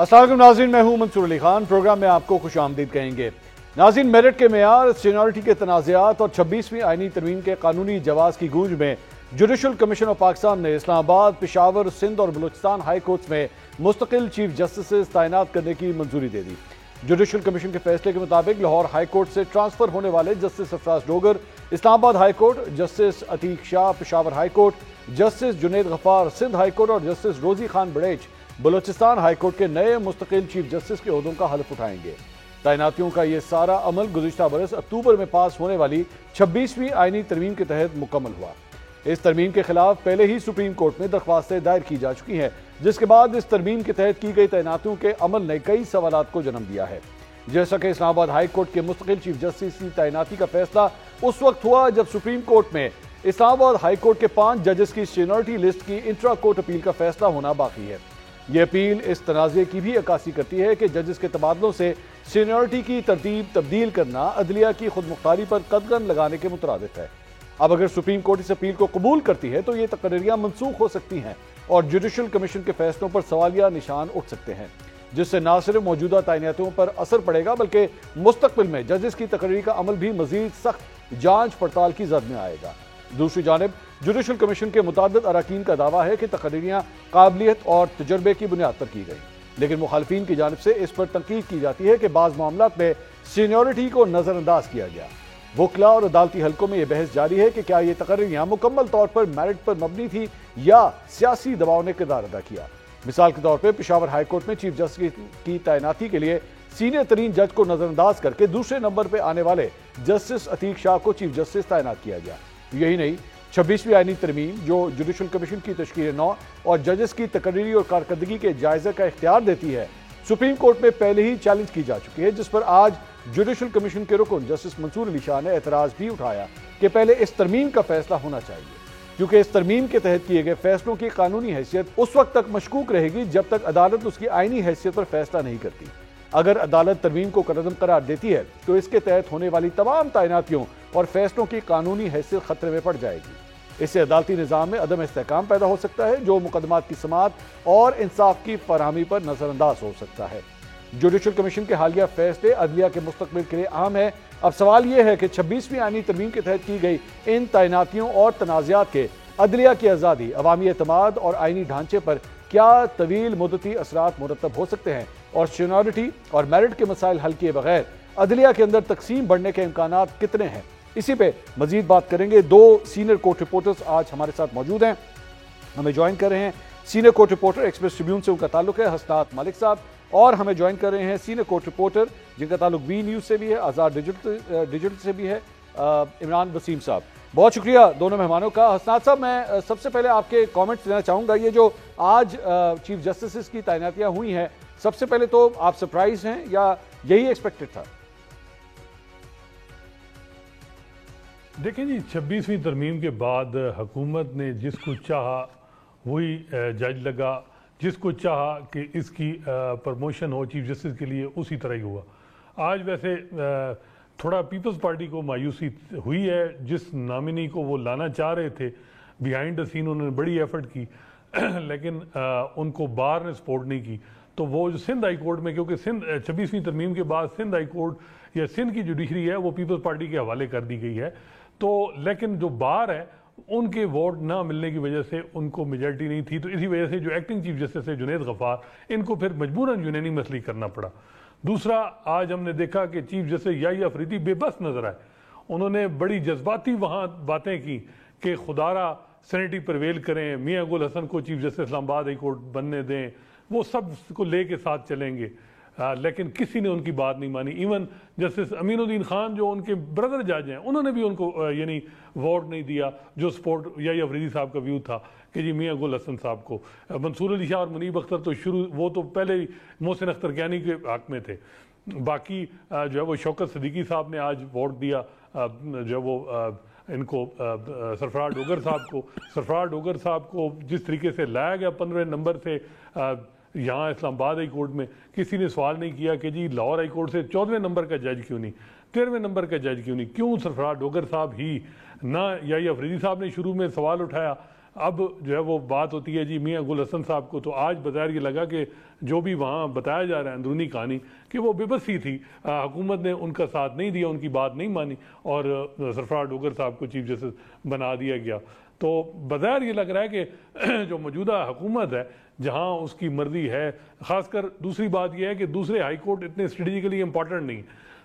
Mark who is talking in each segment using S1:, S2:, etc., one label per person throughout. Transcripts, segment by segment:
S1: السلام علیکم ناظرین، میں ہوں منصور علی خان۔ پروگرام میں آپ کو خوش آمدید کہیں گے۔ ناظرین، میرٹ کے معیار، سینیورٹی کے تنازعات اور 26ویں آئینی ترمیم کے قانونی جواز کی گونج میں جوڈیشل کمیشن آف پاکستان نے اسلام آباد، پشاور، سندھ اور بلوچستان ہائی کورٹس میں مستقل چیف جسٹسز تعینات کرنے کی منظوری دے دی۔ جوڈیشل کمیشن کے فیصلے کے مطابق لاہور ہائی کورٹ سے ٹرانسفر ہونے والے justice Sarfraz Dogar Islamabad high court, justice Atiq Shah Peshawar high court, justice Junaid Ghaffar Sindh high court اور justice Rozi Khan Barech Balochistan high court کے نئے مستقل چیف جسٹس کے عہدوں کا حلف اٹھائیں گے۔ تعیناتیوں کا یہ سارا عمل گزشتہ برس اکتوبر میں پاس ہونے والی 26ویں آئینی ترمیم کے تحت مکمل ہوا۔ اس ترمیم کے خلاف پہلے ہی سپریم کورٹ میں درخواستیں دائر کی جا چکی ہیں، جس کے بعد اس ترمیم کے تحت کی گئی تعیناتیوں کے عمل نے کئی سوالات کو جنم دیا ہے۔ جیسا کہ اسلام آباد ہائی کورٹ کے مستقل چیف جسٹس کی تعیناتی کا فیصلہ اس وقت ہوا جب سپریم کورٹ میں اسلام آباد ہائی کورٹ کے 5 ججز کی سینیورٹی لسٹ کی انٹرا کورٹ اپیل کا فیصلہ ہونا باقی ہے۔ یہ اپیل اس تنازع کی بھی عکاسی کرتی ہے کہ ججز کے تبادلوں سے سینیورٹی کی ترتیب تبدیل کرنا عدلیہ کی خود مختاری پر قدغن لگانے کے مترادف ہے۔ اب اگر سپریم کورٹ اس اپیل کو قبول کرتی ہے تو یہ تقرریاں منسوخ ہو سکتی ہیں اور جوڈیشل کمیشن کے فیصلوں پر سوالیہ نشان اٹھ سکتے ہیں، جس سے نہ صرف موجودہ تعیناتیوں پر اثر پڑے گا بلکہ مستقبل میں ججز کی تقرری کا عمل بھی مزید سخت جانچ پڑتال کی زد میں آئے گا۔ دوسری جانب جوڈیشل کمیشن کے متعدد اراکین کا دعویٰ ہے کہ تقرریاں قابلیت اور تجربے کی بنیاد پر کی گئیں، لیکن مخالفین کی جانب سے اس پر تنقید کی جاتی ہے کہ بعض معاملات میں سینیورٹی کو نظر انداز کیا گیا۔ وکلا اور عدالتی حلقوں میں یہ بحث جاری ہے کہ کیا یہ تقرریاں مکمل طور پر میرٹ پر مبنی تھی یا سیاسی دباؤ نے کردار ادا کیا۔ مثال کے طور پہ پشاور ہائی کورٹ میں چیف جسٹس کی تعیناتی کے لیے سینئر ترین جج کو نظر انداز کر کے دوسرے نمبر پہ آنے والے جسٹس عتیق شاہ کو چیف جسٹس تعینات کیا گیا۔ یہی نہیں، 26ویں آئینی ترمیم جو جوڈیشل کمیشن کی تشکیل نو اور ججز کی تقرری اور کارکردگی کے جائزہ کا اختیار دیتی ہے، سپریم کورٹ میں پہلے ہی چیلنج کی جا چکی ہے، جس پر آج جوڈیشل کمیشن کے رکن جسٹس منصور علی شاہ نے اعتراض بھی اٹھایا کہ پہلے اس ترمیم کا فیصلہ ہونا چاہیے، کیونکہ اس ترمیم کے تحت کیے گئے فیصلوں کی قانونی حیثیت اس وقت تک مشکوک رہے گی جب تک عدالت اس کی آئینی حیثیت پر فیصلہ نہیں کرتی۔ اگر عدالت ترمیم کو کالعدم قرار دیتی ہے تو اس کے تحت ہونے والی تمام تعیناتیوں اور فیصلوں کی قانونی حیثیت خطرے میں پڑ جائے گی۔ اس سے عدالتی نظام میں عدم استحکام پیدا ہو سکتا ہے، جو مقدمات کی سماعت اور انصاف کی فراہمی پر نظر انداز ہو سکتا ہے۔ جوڈیشل کمیشن کے حالیہ فیصلے عدلیہ کے مستقبل کے لیے اہم ہے۔ اب سوال یہ ہے کہ 26ویں آئینی ترمیم کے تحت کی گئی ان تعیناتیوں اور تنازعات کے عدلیہ کی آزادی، عوامی اعتماد اور آئینی ڈھانچے پر کیا طویل مدتی اثرات مرتب ہو سکتے ہیں، اور سینیورٹی اور میرٹ کے مسائل حل کیے بغیر عدلیہ کے اندر تقسیم بڑھنے کے امکانات کتنے ہیں، اسی پہ مزید بات کریں گے۔ 2 سینئر کورٹ رپورٹرز آج ہمارے ساتھ موجود ہیں، ہمیں جوائن کر رہے ہیں senior court reporter express tribune سے ان کا تعلق ہے حسنات مالک صاحب، اور ہمیں جوائن کر رہے ہیں سینئر کورٹ رپورٹر جن کا تعلق وی نیوز سے بھی ہے، آزاد ڈیجیٹل سے بھی ہے، عمران وسیم صاحب۔ بہت شکریہ دونوں مہمانوں کا۔ حسنات صاحب، میں سب سے پہلے آپ کے کامنٹس لینا چاہوں گا۔ یہ جو آج چیف جسٹسز کی تعیناتیاں ہوئی ہیں، سب سے پہلے تو آپ سرپرائز ہیں یا یہی ایکسپیکٹڈ تھا؟
S2: دیکھیں جی، 26ویں ترمیم کے بعد حکومت نے جس کو چاہا وہی جج لگا، جس کو چاہا کہ اس کی پروموشن ہو چیف جسٹس کے لیے اسی طرح ہی ہوا۔ آج ویسے تھوڑا پیپلز پارٹی کو مایوسی ہوئی ہے، جس نامنی کو وہ لانا چاہ رہے تھے بیہائنڈ دا سین انہوں نے بڑی ایفرٹ کی لیکن ان کو بار نے سپورٹ نہیں کی، تو وہ جو سندھ ہائی کورٹ میں، کیونکہ 26ویں ترمیم کے بعد سندھ ہائی کورٹ یا سندھ کی جوڈیشری ہے وہ پیپلز پارٹی کے حوالے کر دی گئی ہے، تو لیکن جو بار ہے ان کے ووٹ نہ ملنے کی وجہ سے ان کو میجارٹی نہیں تھی، تو اسی وجہ سے جو ایکٹنگ چیف جسٹس ہے جنید غفار، ان کو پھر مجبوراً یونینیمسلی کرنا پڑا۔ دوسرا، آج ہم نے دیکھا کہ چیف جسٹس یحییٰ افریدی بے بس نظر آئے، انہوں نے بڑی جذباتی وہاں باتیں کی کہ خدارا سینیٹی پرویل کریں، میاں گل حسن کو چیف جسٹس اسلام آباد ہائی کورٹ بننے دیں، وہ سب کو لے کے ساتھ چلیں گے، لیکن کسی نے ان کی بات نہیں مانی۔ ایون جسٹس امین الدین خان جو ان کے بردر جج ہیں، انہوں نے بھی ان کو یعنی ووٹ نہیں دیا، جو سپورٹ یحییٰ افریدی صاحب کا ویو تھا کہ جی میاں گل حسن صاحب کو۔ منصور علی شاہ اور منیب اختر تو وہ تو پہلے ہی محسن اختر کیانی کے حق میں تھے، باقی جو ہے وہ شوکت صدیقی صاحب نے آج ووٹ دیا جو ہے وہ ان کو سرفراز ڈوگر صاحب کو جس طریقے سے لایا گیا 15 نمبر سے یہاں اسلام آباد ہائی کورٹ میں، کسی نے سوال نہیں کیا کہ جی لاہور ہائی کورٹ سے 14ویں نمبر کا جج کیوں نہیں، 13ویں نمبر کا جج کیوں نہیں، کیوں سرفراز ڈوگر صاحب ہی، نہ یحییٰ افریدی صاحب نے شروع میں سوال اٹھایا، اب جو ہے وہ بات ہوتی ہے جی میاں گل حسن صاحب کو، تو آج بظاہر یہ لگا کہ جو بھی وہاں بتایا جا رہا ہے اندرونی کہانی کہ وہ بے بسی تھی، حکومت نے ان کا ساتھ نہیں دیا، ان کی بات نہیں مانی اور سرفراز ڈوگر صاحب کو چیف جسٹس بنا دیا گیا۔ تو بظاہر یہ لگ رہا ہے کہ جو موجودہ حکومت ہے جہاں اس کی مرضی ہے، خاص کر دوسری بات یہ ہے کہ دوسرے ہائی کورٹ اتنے اسٹریٹجیکلی امپورٹنٹ نہیں،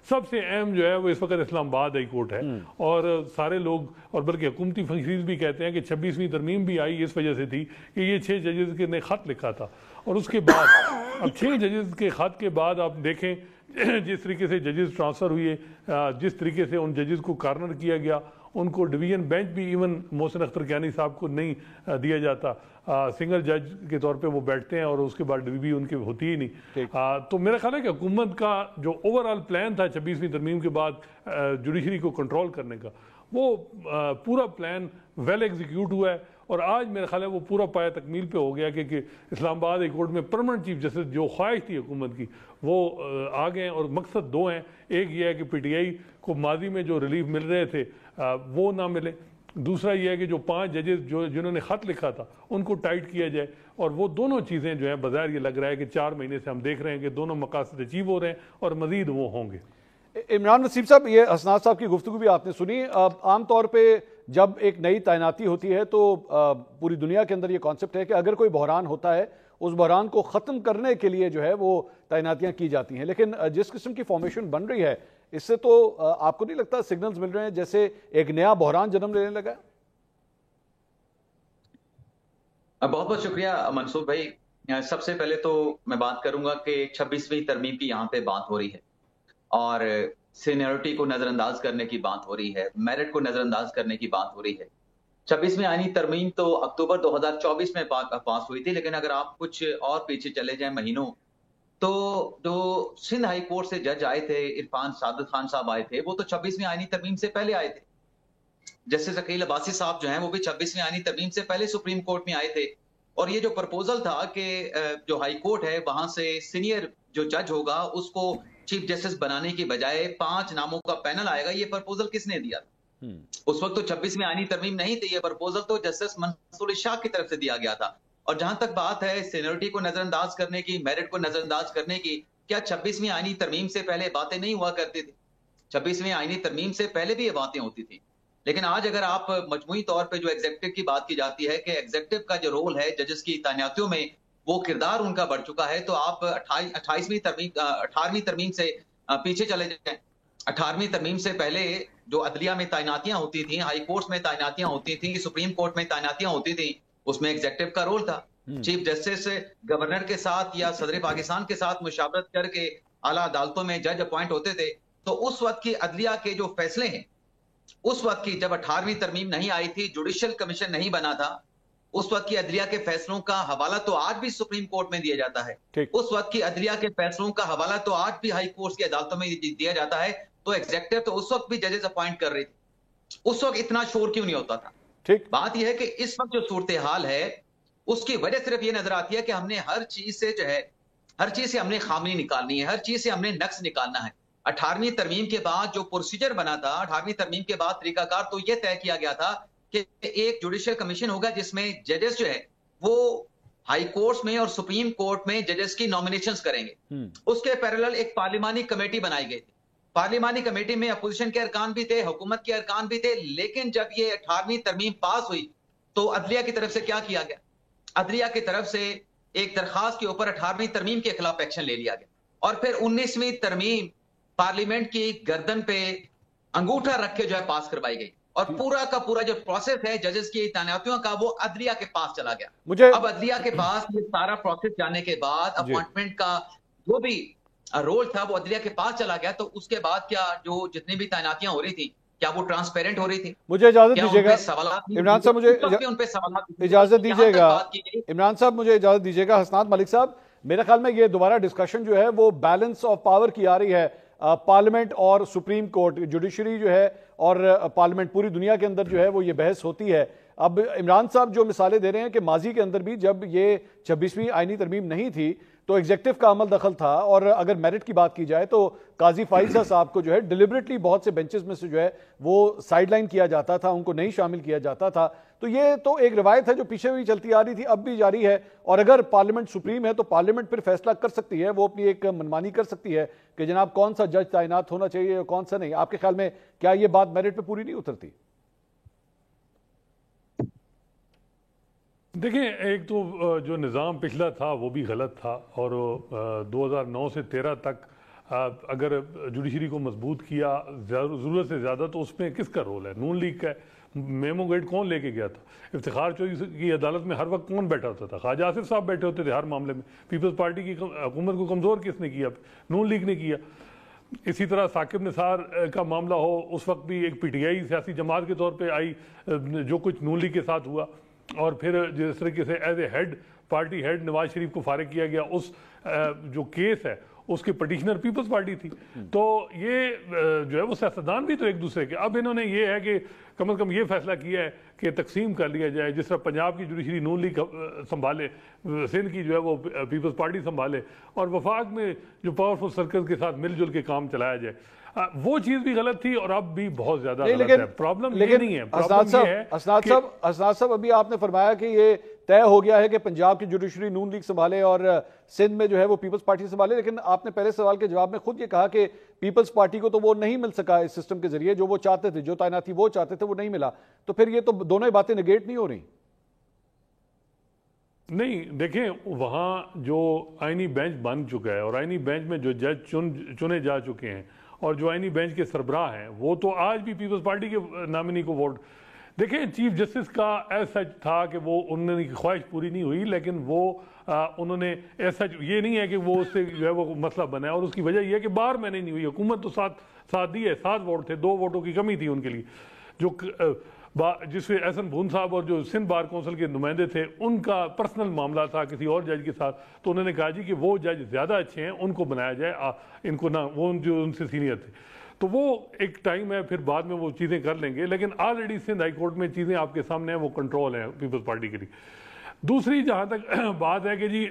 S2: سب سے اہم جو ہے وہ اس وقت اسلام آباد ہائی کورٹ ہے، اور سارے لوگ اور بلکہ حکومتی فنکشنز بھی کہتے ہیں کہ 26ویں ترمیم بھی آئی اس وجہ سے تھی کہ یہ 6 ججز نے خط لکھا تھا، اور اس کے بعد اب 6 ججز کے خط کے بعد آپ دیکھیں جس طریقے سے ججز ٹرانسفر ہوئے، جس طریقے سے ان ججز کو کارنر کیا گیا، ان کو ڈویژن بینچ بھی ایون محسن اختر کیانی صاحب کو نہیں دیا جاتا، سنگل جج کے طور پہ وہ بیٹھتے ہیں اور اس کے بعد ڈویژن ان کی ہوتی ہی نہیں۔ تو میرا خیال ہے کہ حکومت کا جو اوورآل پلان تھا 26ویں ترمیم کے بعد جوڈیشری کو کنٹرول کرنے کا، وہ پورا پلان ویل ایگزیکیوٹ ہوا ہے، اور آج میرا خیال ہے وہ پورا پایا تکمیل پہ ہو گیا کہ اسلام آباد ہائی کورٹ میں پرماننٹ چیف جسٹس جو خواہش تھی حکومت کی وہ آ گئے ہیں، اور مقصد 2 ہیں، ایک یہ ہے کہ پی ٹی آئی کو ماضی میں جو ریلیف مل رہے تھے وہ نہ ملے، دوسرا یہ ہے کہ جو 5 ججز جنہوں نے خط لکھا تھا ان کو ٹائٹ کیا جائے، اور وہ دونوں چیزیں جو ہیں بظاہر یہ لگ رہا ہے کہ 4 مہینے سے ہم دیکھ رہے ہیں کہ دونوں مقاصد اچیو ہو رہے ہیں اور مزید وہ ہوں گے۔
S1: عمران نصیب صاحب، یہ حسنات صاحب کی گفتگو بھی آپ نے سنی، عام طور پہ جب ایک نئی تعیناتی ہوتی ہے تو پوری دنیا کے اندر یہ کانسیپٹ ہے کہ اگر کوئی بحران ہوتا ہے اس بحران کو ختم کرنے کے لیے جو ہے وہ تعیناتیاں کی جاتی ہیں، لیکن جس قسم کی فارمیشن بن رہی ہے اس سے تو آپ کو نہیں لگتا سگنلز مل رہے ہیں جیسے ایک نیا بحران جنم لینے لگا ہے؟
S3: بہت بہت شکریہ منصور بھائی۔ سب سے پہلے تو میں بات کروں گا کہ 26ویں ترمیم کی یہاں پہ بات ہو رہی ہے، اور سینیورٹی کو نظر انداز کرنے کی بات ہو رہی ہے، میرٹ کو نظر انداز کرنے کی بات ہو رہی ہے۔ 26ویں آئینی ترمیم تو اکتوبر 2024 میں پاس ہوئی تھی، لیکن اگر آپ کچھ اور پیچھے چلے جائیں مہینوں، تو جو سندھ ہائی کورٹ سے جج آئے تھے عرفان سعادت خان صاحب آئے تھے، وہ تو 26ویں آئینی ترمیم سے پہلے آئے تھے۔ جسٹس عقیل عباسی صاحب جو ہیں وہ بھی 26ویں آئینی ترمیم سے پہلے سپریم کورٹ میں آئے تھے، اور یہ جو پرپوزل تھا کہ جو ہائی کورٹ ہے وہاں سے سینئر جو جج ہوگا اس کو چیف جسٹس بنانے کی بجائے 5 ناموں کا پینل آئے گا، یہ پرپوزل کس نے دیا تھا؟ اس وقت تو 26ویں آئینی ترمیم نہیں تھی، یہ پرپوزل تو جسٹس منصور شاہ کی طرف سے دیا گیا تھا۔ اور جہاں تک بات ہے سینیورٹی کو نظر انداز کرنے کی، میرٹ کو نظر انداز کرنے کی، کیا 26ویں آئینی ترمیم سے پہلے باتیں نہیں ہوا کرتی تھی؟ 26ویں آئینی ترمیم سے پہلے بھی یہ باتیں ہوتی تھی، لیکن آج اگر آپ مجموعی طور پہ جو ایگزیکٹو کی بات کی جاتی ہے کہ ایگزیکٹو کا جو رول ہے ججز کی تعیناتیوں میں وہ کردار ان کا بڑھ چکا ہے، تو آپ 18ویں ترمیم سے پیچھے چلے جائیں۔ 18ویں ترمیم سے پہلے جو عدلیہ میں تعیناتیاں ہوتی تھیں، ہائی کورٹس میں تعیناتیاں ہوتی تھیں، سپریم کورٹ میں تعیناتیاں ہوتی تھیں، اس میں ایگزیکٹو کا رول تھا۔ چیف جسٹس گورنر کے ساتھ یا صدر پاکستان کے ساتھ مشاورت کر کے اعلیٰ عدالتوں میں جج اپوائنٹ ہوتے تھے، تو اس وقت کی عدلیہ کے جو فیصلے ہیں، اس وقت کی جب 18ویں ترمیم نہیں آئی تھی، جوڈیشل کمیشن نہیں بنا تھا، اس وقت کی عدلیہ کے فیصلوں کا حوالہ تو آج بھی سپریم کورٹ میں دیا جاتا ہے، اس وقت کی عدلیہ کے فیصلوں کا حوالہ تو آج بھی ہائی کورٹ کی عدالتوں میں دیا جاتا ہے۔ تو ایگزیکٹو تو اس وقت بھی ججز اپوائنٹ کر رہی تھی، اس وقت اتنا شور کیوں نہیں ہوتا تھا؟ بات یہ ہے کہ اس وقت جو صورتحال ہے اس کی وجہ صرف یہ نظر آتی ہے کہ ہم نے ہر چیز سے جو ہے، ہر چیز سے ہم نے خامی نکالنی ہے، ہر چیز سے ہم نے نقص نکالنا ہے۔ 18ویں ترمیم کے بعد جو پروسیجر بنا تھا، 18ویں ترمیم کے بعد طریقہ کار تو یہ طے کیا گیا تھا کہ ایک جوڈیشل کمیشن ہوگا جس میں ججز جو ہے وہ ہائی کورٹس میں اور سپریم کورٹ میں ججز کی نامینیشنز کریں گے۔ اس کے پیرالل ایک پارلیمانی کمیٹی بنائی گئی تھی، پارلیمانی کمیٹی میں اپوزیشن کے ارکان بھی تھے، حکومت کے ارکان بھی تھے، لیکن جب یہ 18ویں ترمیم پاس ہوئی تو عدلیہ کی طرف سے کیا کیا گیا؟ عدلیہ کی طرف سے ایک درخواست کے اوپر 18ویں ترمیم کے خلاف ایکشن لے لیا گیا، اور پھر 19ویں ترمیم پارلیمنٹ کی گردن پہ انگوٹھا رکھ کے جو ہے پاس کروائی گئی، اور پورا کا پورا جو پروسیس ہے ججز کی تعیناتیوں کا وہ عدلیہ کے پاس چلا گیا۔ اب عدلیہ کے پاس یہ سارا پروسیس جانے کے بعد اپوائنٹمنٹ کا جو بھی رول تھا وہ عدلیہ کے پاس چلا گیا، تو اس کے بعد کیا جو جتنی بھی تعیناتیاں ہو رہی تھی کیا وہ ٹرانسپیرنٹ ہو رہی تھی؟
S1: مجھے اجازت دیجیے گا عمران صاحب، مجھے اجازت دیجیے گا عمران صاحب، مجھے اجازت دیجیے گا حسنات ملک صاحب، میرے خیال میں یہ دوبارہ ڈسکشن جو ہے وہ بیلنس آف پاور کی آ رہی ہے، پارلیمنٹ اور سپریم کورٹ، جوڈیشری جو ہے اور پارلیمنٹ، پوری دنیا کے اندر جو ہے وہ یہ بحث ہوتی ہے اب عمران صاحب جو مثالیں دے رہے ہیں کہ ماضی کے اندر بھی جب یہ 26ویں آئینی ترمیم نہیں تھی تو ایگزیکٹو کا عمل دخل تھا، اور اگر میرٹ کی بات کی جائے تو قاضی فائزہ صاحب کو جو ہے ڈیلیبریٹلی بہت سے بینچز میں سے جو ہے وہ سائیڈ لائن کیا جاتا تھا، ان کو نہیں شامل کیا جاتا تھا. تو یہ تو ایک روایت ہے جو پیچھے بھی چلتی آ رہی تھی، اب بھی جاری ہے، اور اگر پارلیمنٹ سپریم ہے تو پارلیمنٹ پھر فیصلہ کر سکتی ہے، وہ اپنی ایک منمانی کر سکتی ہے کہ جناب کون سا جج تعینات ہونا چاہیے اور کون سا نہیں. آپ کے خیال میں کیا یہ بات میرٹ پہ پوری نہیں اترتی؟
S2: دیکھیں، ایک تو جو نظام پچھلا تھا وہ بھی غلط تھا، اور 2009 سے 13 تک اگر جوڈیشری کو مضبوط کیا ضرورت سے زیادہ تو اس میں کس کا رول ہے؟ نون لیگ کا ہے. میمو گیٹ کون لے کے گیا تھا؟ افتخار چودھری کی عدالت میں ہر وقت کون بیٹھا ہوتا تھا؟ خواجہ آصف صاحب بیٹھے ہوتے تھے ہر معاملے میں. پیپلز پارٹی کی حکومت کو کمزور کس نے کیا؟ نون لیگ نے کیا. اسی طرح ثاقب نثار کا معاملہ ہو، اس وقت بھی ایک پی ٹی آئی سیاسی جماعت کے طور پہ آئی، جو کچھ نون لیگ کے ساتھ ہوا، اور پھر جس طریقے سے as a head party head Nawaz Sharif کو فارغ کیا گیا. اس جو کیس ہے اس کے پٹیشنر پیپلز پارٹی تھی. تو یہ جو ہے وہ سیاستدان بھی تو ایک دوسرے کے. اب انہوں نے یہ ہے کہ کم از کم یہ فیصلہ کیا ہے کہ تقسیم کر لیا جائے، جس طرح پنجاب کی جوڈیشری نون لیگ سنبھالے، سندھ کی جو ہے وہ پیپلز پارٹی سنبھالے، اور وفاق میں جو پاورفل سرکل کے ساتھ مل جل کے کام چلایا جائے. وہ چیز بھی غلط تھی اور اب بھی بہت زیادہ غلط ہے. پرابلم یہ نہیں ہے، پرابلم یہ ہے
S1: اسناد صاحب ابھی آپ نے فرمایا کہ یہ طے ہو گیا ہے کہ پنجاب کی جوڈیشری نون لیگ سنبھالے اور سندھ میں جو ہے وہ پیپلز پارٹی سنبھالے، لیکن آپ نے پہلے سوال کے جواب میں خود یہ کہا کہ پیپلز پارٹی کو تو وہ نہیں مل سکا اس سسٹم کے ذریعے، جو وہ چاہتے تھے، جو تعیناتی وہ چاہتے تھے وہ نہیں ملا. تو پھر یہ تو دونوں ہی باتیں نگیٹ نہیں ہو رہی؟
S2: نہیں، دیکھیں، وہاں جو آئینی بینچ بن چکا ہے اور آئینی بینچ میں جو جج چنے جا چکے ہیں اور جو آئینی بینچ کے سربراہ ہیں، وہ تو آج بھی پیپلز پارٹی کے نامنی کو ووٹ. دیکھیں، چیف جسٹس کا ایز سچ تھا کہ وہ انہوں کی خواہش پوری نہیں ہوئی، لیکن وہ انہوں نے ایز سچ یہ نہیں ہے کہ وہ اس سے جو ہے وہ مسئلہ بنا ہے، اور اس کی وجہ یہ ہے کہ بار میں نہیں ہوئی. حکومت تو ساتھ دی ہے، 7 ووٹ تھے، 2 ووٹوں کی کمی تھی ان کے لیے. جو جس میں احسن بھون صاحب اور جو سندھ بار کونسل کے نمائندے تھے، ان کا پرسنل معاملہ تھا کسی اور جج کے ساتھ، تو انہوں نے کہا جی کہ وہ جج زیادہ اچھے ہیں، ان کو بنایا جائے، ان کو نہ، وہ جو ان سے سینئر تھے. تو وہ ایک ٹائم ہے، پھر بعد میں وہ چیزیں کر لیں گے، لیکن آلریڈی سندھ ہائی کورٹ میں چیزیں آپ کے سامنے ہیں، وہ کنٹرول ہیں پیپلز پارٹی کے لیے. دوسری جہاں تک بات ہے کہ جی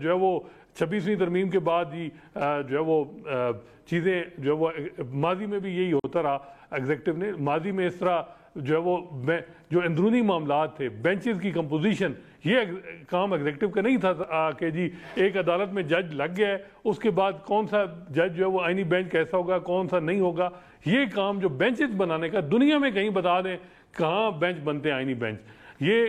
S2: جو ہے وہ 26ویں ترمیم کے بعد جی جو ہے وہ چیزیں جو ہے وہ ماضی میں بھی یہی ہوتا رہا. ایگزیکٹو نے ماضی میں اس طرح جو ہے وہ جو اندرونی معاملات تھے، بینچز کی کمپوزیشن، یہ کام ایگزیکٹو کا نہیں تھا کہ جی ایک عدالت میں جج لگ گیا ہے، اس کے بعد کون سا جج جو ہے وہ آئینی بینچ کیسا ہوگا، کون سا نہیں ہوگا. یہ کام جو بینچز بنانے کا، دنیا میں کہیں بتا دیں کہاں بینچ بنتے ہیں آئینی بینچ. یہ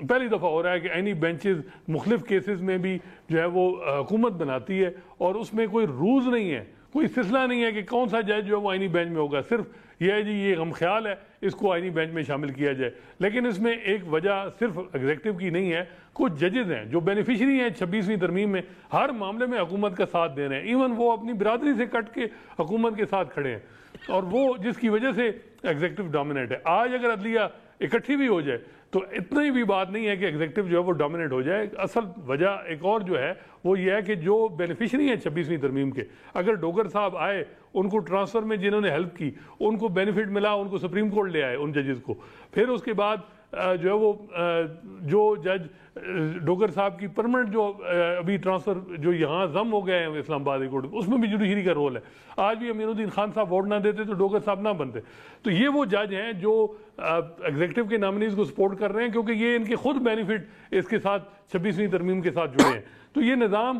S2: پہلی دفعہ ہو رہا ہے کہ آئینی بینچز مختلف کیسز میں بھی جو ہے وہ حکومت بناتی ہے، اور اس میں کوئی رولز نہیں ہے، کوئی سلسلہ نہیں ہے کہ کون سا جج جو ہے وہ آئینی بینچ میں ہوگا. صرف یہ ہے جی یہ غم خیال ہے، اس کو آئینی بینچ میں شامل کیا جائے. لیکن اس میں ایک وجہ صرف ایگزیکٹو کی نہیں ہے، کچھ ججز ہیں جو بینیفیشری ہیں 26ویں ترمیم میں، ہر معاملے میں حکومت کا ساتھ دے رہے ہیں، ایون وہ اپنی برادری سے کٹ کے حکومت کے ساتھ کھڑے ہیں، اور وہ جس کی وجہ سے ایگزیکٹو ڈومینیٹ ہے. آج اگر عدلیہ اکٹھی بھی ہو جائے تو اتنی بھی بات نہیں ہے کہ ایگزیکٹو جو ہے وہ ڈومینیٹ ہو جائے. اصل وجہ ایک اور جو ہے وہ یہ ہے کہ جو بینیفیشری ہیں 26ویں ترمیم کے، اگر ڈوگر صاحب آئے، ان کو ٹرانسفر میں جنہوں نے ہیلپ کی، ان کو بینیفٹ ملا، ان کو سپریم کورٹ لے آئے ان ججز کو. پھر اس کے بعد جو ہے وہ جو جج ڈوگر صاحب کی پرمنٹ جو ابھی ٹرانسفر جو یہاں ضم ہو گئے ہیں اسلام آباد کورٹ، اس میں بھی جوڈیشری کا رول ہے. آج بھی امین الدین خان صاحب ووٹ نہ دیتے تو ڈوگر صاحب نہ بنتے. تو یہ وہ جج ہیں جو ایگزیکٹو کے نامنیز کو سپورٹ کر رہے ہیں، کیونکہ یہ ان کے خود بینیفٹ اس کے ساتھ 26ویں ترمیم کے ساتھ جڑے ہیں. تو یہ نظام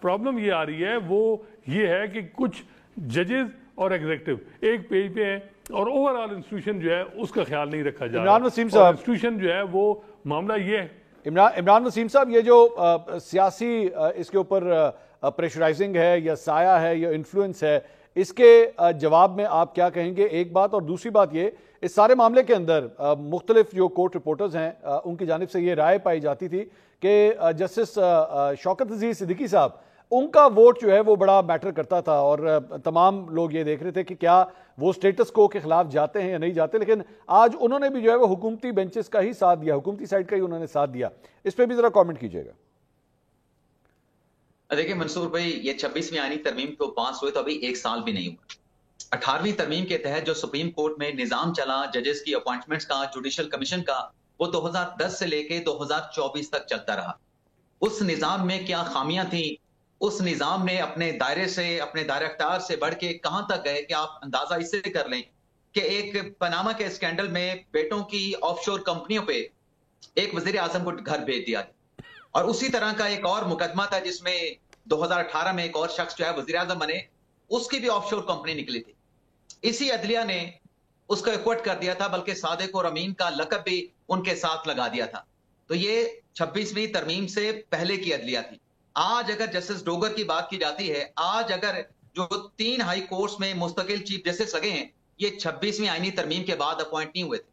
S2: پرابلم یہ آ رہی ہے وہ یہ ہے کہ کچھ ججز اور ایگزیکٹو ایک پیج پہ ہیں، اور اوور آل انسٹیٹیوشن جو ہے اس کا خیال نہیں رکھا جا رہا.
S1: عمران وسیم صاحب،
S2: انسٹیٹیوشن جو ہے وہ معاملہ یہ ہے.
S1: عمران وسیم صاحب، یہ جو سیاسی اس کے اوپر پریشرائزنگ ہے یا سایہ ہے یا انفلوئنس ہے، اس کے جواب میں آپ کیا کہیں گے؟ ایک بات. اور دوسری بات یہ، اس سارے معاملے کے اندر مختلف جو کورٹ رپورٹرز ہیں ان کی جانب سے یہ رائے پائی جاتی تھی کہ جسٹس شوکت عزیز صدیقی صاحب، ان کا ووٹ جو ہے وہ بڑا میٹر کرتا تھا، اور تمام لوگ یہ دیکھ رہے تھے کہ کیا وہ سٹیٹس کو کے خلاف جاتے ہیں یا نہیں جاتے. لیکن آج انہوں نے بھی جو ہے وہ حکومتی بینچز کا ہی ساتھ دیا، حکومتی سائڈ کا ہی انہوں نے ساتھ دیا. اس پہ بھی ذرا کامنٹ کیجئے گا.
S3: دیکھیں منصور بھائی، یہ 26ویں آئینی ترمیم کو پاس ہوئے تو ابھی 1 سال بھی نہیں ہوا. 18ویں ترمیم کے تحت جو سپریم کورٹ میں نظام چلا ججز کی اپوائنٹمنٹس کا، جوڈیشل کمیشن کا، وہ 2010 سے لے کے 2024 تک چلتا رہا. اس نظام میں کیا خامیاں تھیں، اس نظام نے اپنے دائرے سے، اپنے دائرہ اختیار سے بڑھ کے کہاں تک گئے کہ آپ اندازہ اس سے کر لیں کہ ایک پاناما کے اسکینڈل میں بیٹوں کی آف شور کمپنیوں پہ ایک وزیر اعظم کو گھر بھیج دیا گیا. اور اسی طرح کا ایک اور مقدمہ تھا جس میں 2018 میں ایک اور شخص جو ہے وزیر اعظم بنے، اس کی بھی آف شور کمپنی نکلی تھی. اسی عدلیہ نے اس کو ایکوٹ کر دیا تھا، بلکہ صادق اور امین کا لقب بھی ان کے ساتھ لگا دیا تھا. تو یہ 26ویں ترمیم سے پہلے کی عدلیہ تھی. آج اگر جسٹس ڈوگر کی بات کی جاتی ہے، آج اگر جو 3 ہائی کورٹس میں مستقل چیف جسٹس لگے ہیں، یہ 26ویں آئینی ترمیم کے بعد اپوائنٹ نہیں ہوئے تھے.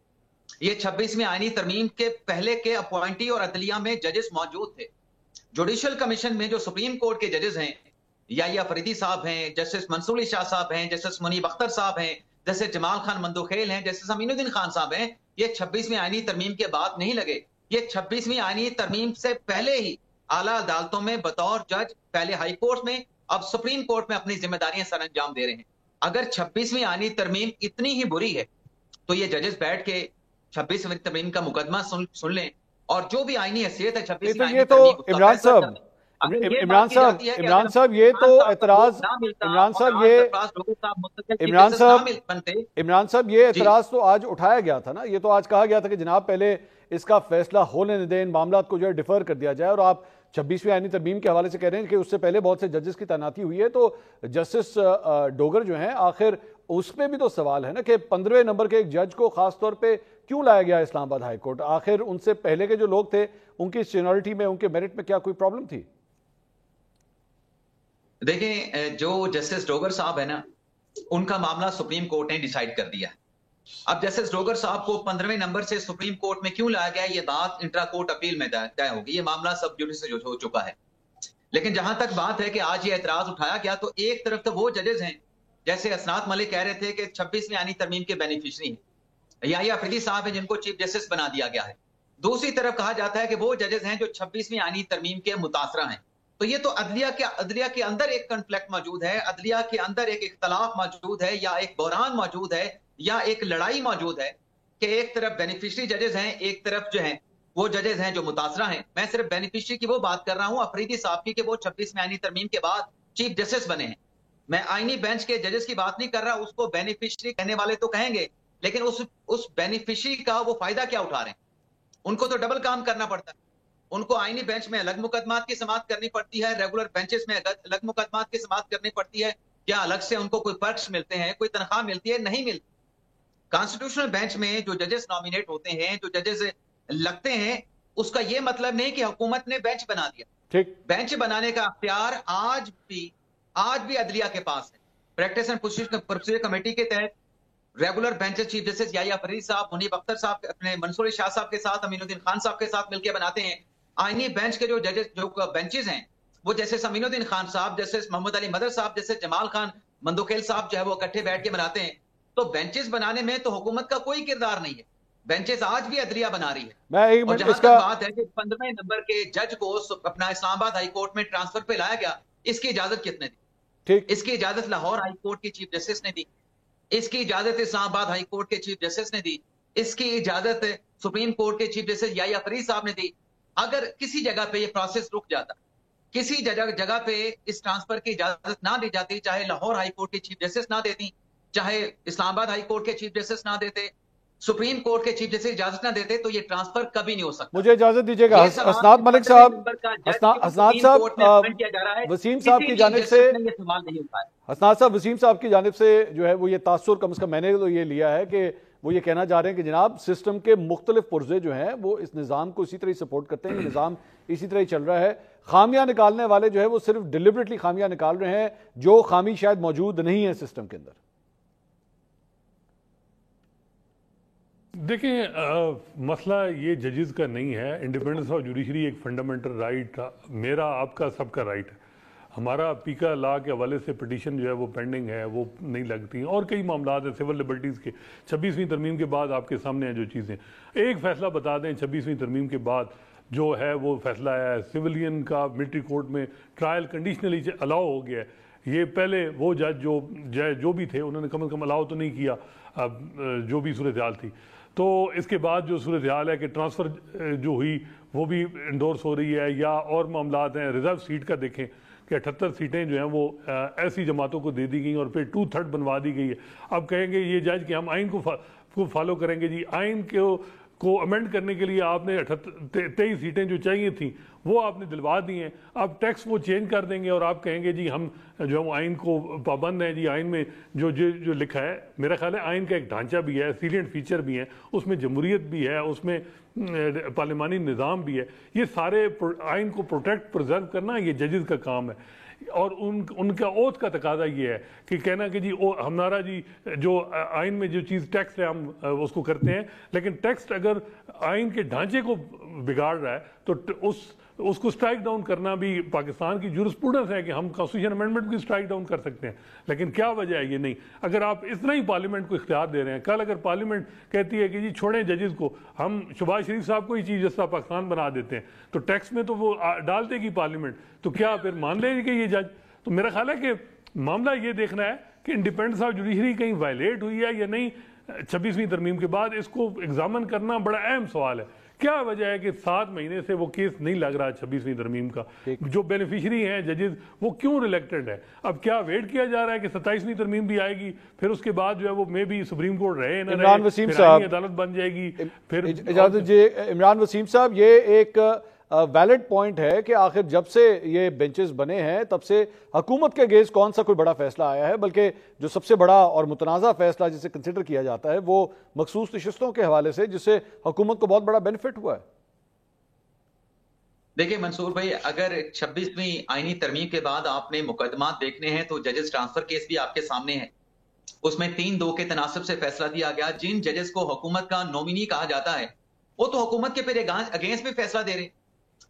S3: یہ 26ویں آئینی ترمیم کے پہلے کے اپوائنٹی اور عدلیہ میں ججز موجود تھے. جوڈیشل کمیشن میں جو سپریم کورٹ کے ججز ہیں، یا فریدی صاحب ہیں، جسٹس منصور علی شاہ صاحب ہیں، جسٹس منیب اختر صاحب ہیں، جسٹس جمال خان مندوخیل ہیں، جسٹس امین الدین خان صاحب ہیں، یہ 26ویں آئینی ترمیم کے بعد نہیں لگے. یہ 26ویں آئینی ترمیم سے پہلے ہی اعلیٰ عدالتوں میں بطور جج، پہلے ہائی کورٹ میں، اب سپریم کورٹ میں اپنی ذمہ داریاں سر انجام دے رہے ہیں. اگر 26ویں آئینی ترمیم اتنی ہی بری ہے تو یہ ججز بیٹھ کے 26ویں ترمیم کا مقدمہ سن لیں، اور جو بھی آئینی حیثیت ہے 26ویں آئینی
S1: یہ تو
S3: ترمیم
S1: عمران صاحب یہ تو اعتراض عمران صاحب یہ اعتراض تو آج اٹھایا گیا تھا نا. یہ تو آج کہا گیا تھا کہ جناب پہلے اس کا فیصلہ ہونے دیں، ان معاملات کو جو ہے ڈیفر کر دیا جائے. اور آپ 26ویں آئینی ترمیم کے حوالے سے کہہ رہے ہیں کہ اس سے پہلے بہت سے ججز کی تعیناتی ہوئی ہے. تو جسٹس ڈوگر جو ہیں، آخر اس پہ بھی تو سوال ہے نا کہ 15ویں نمبر کے ایک جج کو خاص طور پہ کیوں لایا گیا اسلام آباد ہائی کورٹ؟ آخر ان سے پہلے کے جو لوگ تھے ان کی سینیورٹی میں، ان کے میرٹ میں کیا کوئی پرابلم تھی؟
S3: دیکھیں، جو جسٹس ڈوگر صاحب ہے نا، ان کا معاملہ سپریم کورٹ نے ڈیسائیڈ کر دیا. اب جسٹس ڈوگر صاحب کو 15ویں نمبر سے سپریم کورٹ میں کیوں لایا گیا، یہ بات انٹرا کورٹ اپیل میں طے ہوگی. یہ معاملہ سب جوڈیس سے ہو چکا ہے. لیکن جہاں تک بات ہے کہ آج یہ اعتراض اٹھایا گیا، تو ایک طرف تو وہ ججز ہیں جیسے اسناد ملک کہہ رہے تھے کہ 26ویں آئینی ترمیم کے بینیفیشری ہیں، یا فریدی صاحب ہیں جن کو چیف جسٹس بنا دیا گیا ہے. دوسری طرف کہا جاتا ہے کہ وہ ججز ہیں جو 26ویں آئینی ترمیم کے متاثرہ ہیں. تو یہ تو عدلیہ کے اندر ایک کنفلکٹ موجود ہے، عدلیہ کے اندر ایک اختلاف موجود ہے، یا ایک بحران موجود ہے، یا ایک لڑائی موجود ہے کہ ایک طرف بینیفیشری ججز ہیں، ایک طرف جو ہیں وہ ججز ہیں جو متاثرہ ہیں. میں صرف بینیفیشری کی وہ بات کر رہا ہوں افریدی صاحب کی کہ وہ 26ویں آئینی ترمیم کے بعد چیف جسٹس بنے ہیں. میں آئینی بینچ کے ججز کی بات نہیں کر رہا. اس کو بینیفیشری کہنے والے تو کہیں گے، لیکن اس بینیفیشری کا وہ فائدہ کیا اٹھا رہے ہیں؟ ان کو تو ڈبل کام کرنا پڑتا ہے. ان کو آئینی بینچ میں الگ مقدمات کی سماعت کرنی پڑتی ہے، ریگولر بینچز میں الگ مقدمات کی سماعت کرنی پڑتی ہے. کیا الگ سے ان کو کوئی پرکس ملتے ہیں، کوئی تنخواہ ملتی ہے؟ نہیں ملتی. کانسٹیٹیوشنل بینچ میں جو ججز نامینیٹ ہوتے ہیں، جو ججز لگتے ہیں، اس کا یہ مطلب نہیں کہ حکومت نے بینچ بنا دیا. بینچ بنانے کا اختیار آج بھی عدلیہ کے پاس ہے. پریکٹس اینڈ پروسیجر کمیٹی کے تحت ریگولر بینچز چیف جسٹس یا فرید صاحب، منیب اختر صاحب اپنے منصور شاہ صاحب کے ساتھ، امین الدین خان صاحب کے ساتھ مل کے بناتے ہیں. آئینی بینچ کے جو بینچز ہیں، وہ جیسے امین الدین خان صاحب، جیسے محمد علی مدر صاحب، جیسے جمال خان مندوخیل صاحب جو ہے وہ اکٹھے بیٹھ کے بناتے ہیں. تو بینچز بنانے میں تو حکومت کا کوئی کردار نہیں ہے. بینچز آج بھی عدلیہ بنا رہی ہے. اور جہاں تک بات ہے کہ 15ویں نمبر کے جج کو اپنا اسلام آباد ہائی کورٹ میں ٹرانسفر پہ لایا گیا، اس کی اجازت کس نے دی؟ اس کی اجازت لاہور ہائی کورٹ کی چیف جسٹس نے دی. اس کی اجازت اسلام آباد ہائی کورٹ کے چیف جسٹس نے دی. اس کی اجازت سپریم کورٹ کے چیف جسٹس یا فرید صاحب نے دی. اگر کسی جگہ پہ یہ پروسیس رک جاتا، کسی جگہ پہ اس ٹرانسفر کی اجازت نہ دی جاتی، چاہے لاہور ہائی کورٹ کے چیف جسٹس نہ دیتی، چاہے اسلام آباد ہائی کورٹ کے چیف جسٹس نہ دیتے، سپریم کورٹ کے چیف جسٹس اجازت نہ دیتے، تو یہ ٹرانسفر کبھی نہیں ہو سکتا.
S1: مجھے اجازت دیجیے گا اسناد ملک صاحب، وسیم صاحب کی جانب سے، اسناد صاحب وسیم صاحب کی جانب سے جو ہے وہ یہ تاثر کم از کم میں نے تو یہ لیا ہے کہ وہ یہ کہنا چاہ رہے ہیں کہ جناب سسٹم کے مختلف پرزے جو ہیں وہ اس نظام کو اسی طرح سپورٹ کرتے ہیں، یہ نظام اسی طرح چل رہا ہے. خامیاں نکالنے والے جو ہے وہ صرف ڈیلیبریٹلی خامیاں نکال رہے ہیں جو خامی شاید موجود نہیں ہے سسٹم کے اندر.
S2: دیکھیں، مسئلہ یہ ججز کا نہیں ہے. انڈیپینڈنس آف جوڈیشری ایک فنڈامنٹل رائٹ، میرا آپ کا سب کا رائٹ ہے. ہمارا پیکا لا کے حوالے سے پٹیشن جو ہے وہ پینڈنگ ہے، وہ نہیں لگتی ہیں، اور کئی معاملات ہیں سول لبرٹیز کے. 26ویں ترمیم کے بعد آپ کے سامنے ہیں جو چیزیں. ایک فیصلہ بتا دیں، 26ویں ترمیم کے بعد جو ہے وہ فیصلہ آیا ہے سویلین کا، ملٹری کورٹ میں ٹرائل کنڈیشنلی الاؤ ہو گیا ہے. یہ پہلے وہ جج جو بھی تھے انہوں نے کم از کم الاؤ تو نہیں کیا جو بھی صورتحال تھی. تو اس کے بعد جو صورتحال ہے کہ ٹرانسفر جو ہوئی وہ بھی انڈورس ہو رہی ہے، یا اور معاملات ہیں ریزرو سیٹ کا دیکھیں کہ 78 سیٹیں جو ہیں وہ ایسی جماعتوں کو دے دی گئیں اور پھر 2/3 بنوا دی گئی ہے۔ اب کہیں گے یہ جج کہ ہم آئین کو فالو کریں گے، جی آئین کو امینڈ کرنے کے لیے آپ نے 23 سیٹیں جو چاہیے تھیں وہ آپ نے دلوا دی ہیں، اب ٹیکس وہ چینج کر دیں گے اور آپ کہیں گے جی ہم جو ہم آئین کو پابند ہیں، جی آئین میں جو لکھا ہے، میرا خیال ہے آئین کا ایک ڈھانچہ بھی ہے، سیلینٹ فیچر بھی ہے، اس میں جمہوریت بھی ہے، اس میں پارلیمانی نظام بھی ہے، یہ سارے آئین کو پروٹیکٹ پرزرو کرنا یہ ججز کا کام ہے، اور ان کا اوتھ کا تقاضا یہ ہے کہ کہنا کہ جی ہمارا جی جو آئین میں جو چیز ٹیکس ہے ہم اس کو کرتے ہیں، لیکن ٹیکسٹ اگر آئین کے ڈھانچے کو بگاڑ رہا ہے تو اس کو سٹرائک ڈاؤن کرنا بھی پاکستان کی جورسپروڈنس ہے کہ ہم کانسٹیٹیوشن امینڈمنٹ کی سٹرائک ڈاؤن کر سکتے ہیں، لیکن کیا وجہ ہے یہ نہیں؟ اگر آپ اتنا ہی پارلیمنٹ کو اختیار دے رہے ہیں، کل اگر پارلیمنٹ کہتی ہے کہ جی چھوڑیں ججز کو، ہم شہباز شریف صاحب کو ہی چیف جسٹس پاکستان بنا دیتے ہیں، تو ٹیکس میں تو وہ ڈال دے گی پارلیمنٹ، تو کیا پھر مان لے گی یہ جج؟ تو میرا خیال ہے کہ معاملہ یہ دیکھنا ہے کہ انڈیپینڈنس آف جوڈیشری کہیں وائلیٹ ہوئی ہے یا نہیں 26ویں ترمیم کے بعد، اس کو ایگزامن کرنا بڑا اہم سوال ہے۔ کیا وجہ ہے کہ 7 مہینے سے وہ کیس نہیں لگ رہا 26ویں ترمیم کا؟ جو بینیفیشری ہیں ججز وہ کیوں ریلیکٹڈ ہے؟ اب کیا ویٹ کیا جا رہا ہے کہ 27ویں ترمیم بھی آئے گی، پھر اس کے بعد جو ہے وہ میں بھی سپریم کورٹ رہے نہ رہے، پھر آئینی عدالت بن جائے گی، پھر
S1: اجازت جی عمران وسیم صاحب، یہ ایک ویلڈ پوائنٹ ہے کہ آخر جب سے یہ بینچز بنے ہیں تب سے حکومت کے اگینسٹ کون سا کوئی بڑا فیصلہ آیا ہے، بلکہ جو سب سے بڑا اور متنازع فیصلہ جسے کنسیڈر کیا جاتا ہے وہ مخصوص نشستوں کے حوالے سے، جس سے حکومت کو بہت بڑا بینیفٹ ہوا ہے۔
S3: دیکھیں منصور بھائی، اگر 26ویں آئینی ترمیم کے بعد آپ نے مقدمات دیکھنے ہیں تو ججز ٹرانسفر کیس بھی آپ کے سامنے ہے، اس میں 3-2 کے تناسب سے فیصلہ دیا گیا۔ جن ججز کو حکومت کا نومینی کہا جاتا ہے وہ تو حکومت کے پھر اگینسٹ بھی فیصلہ دے رہے۔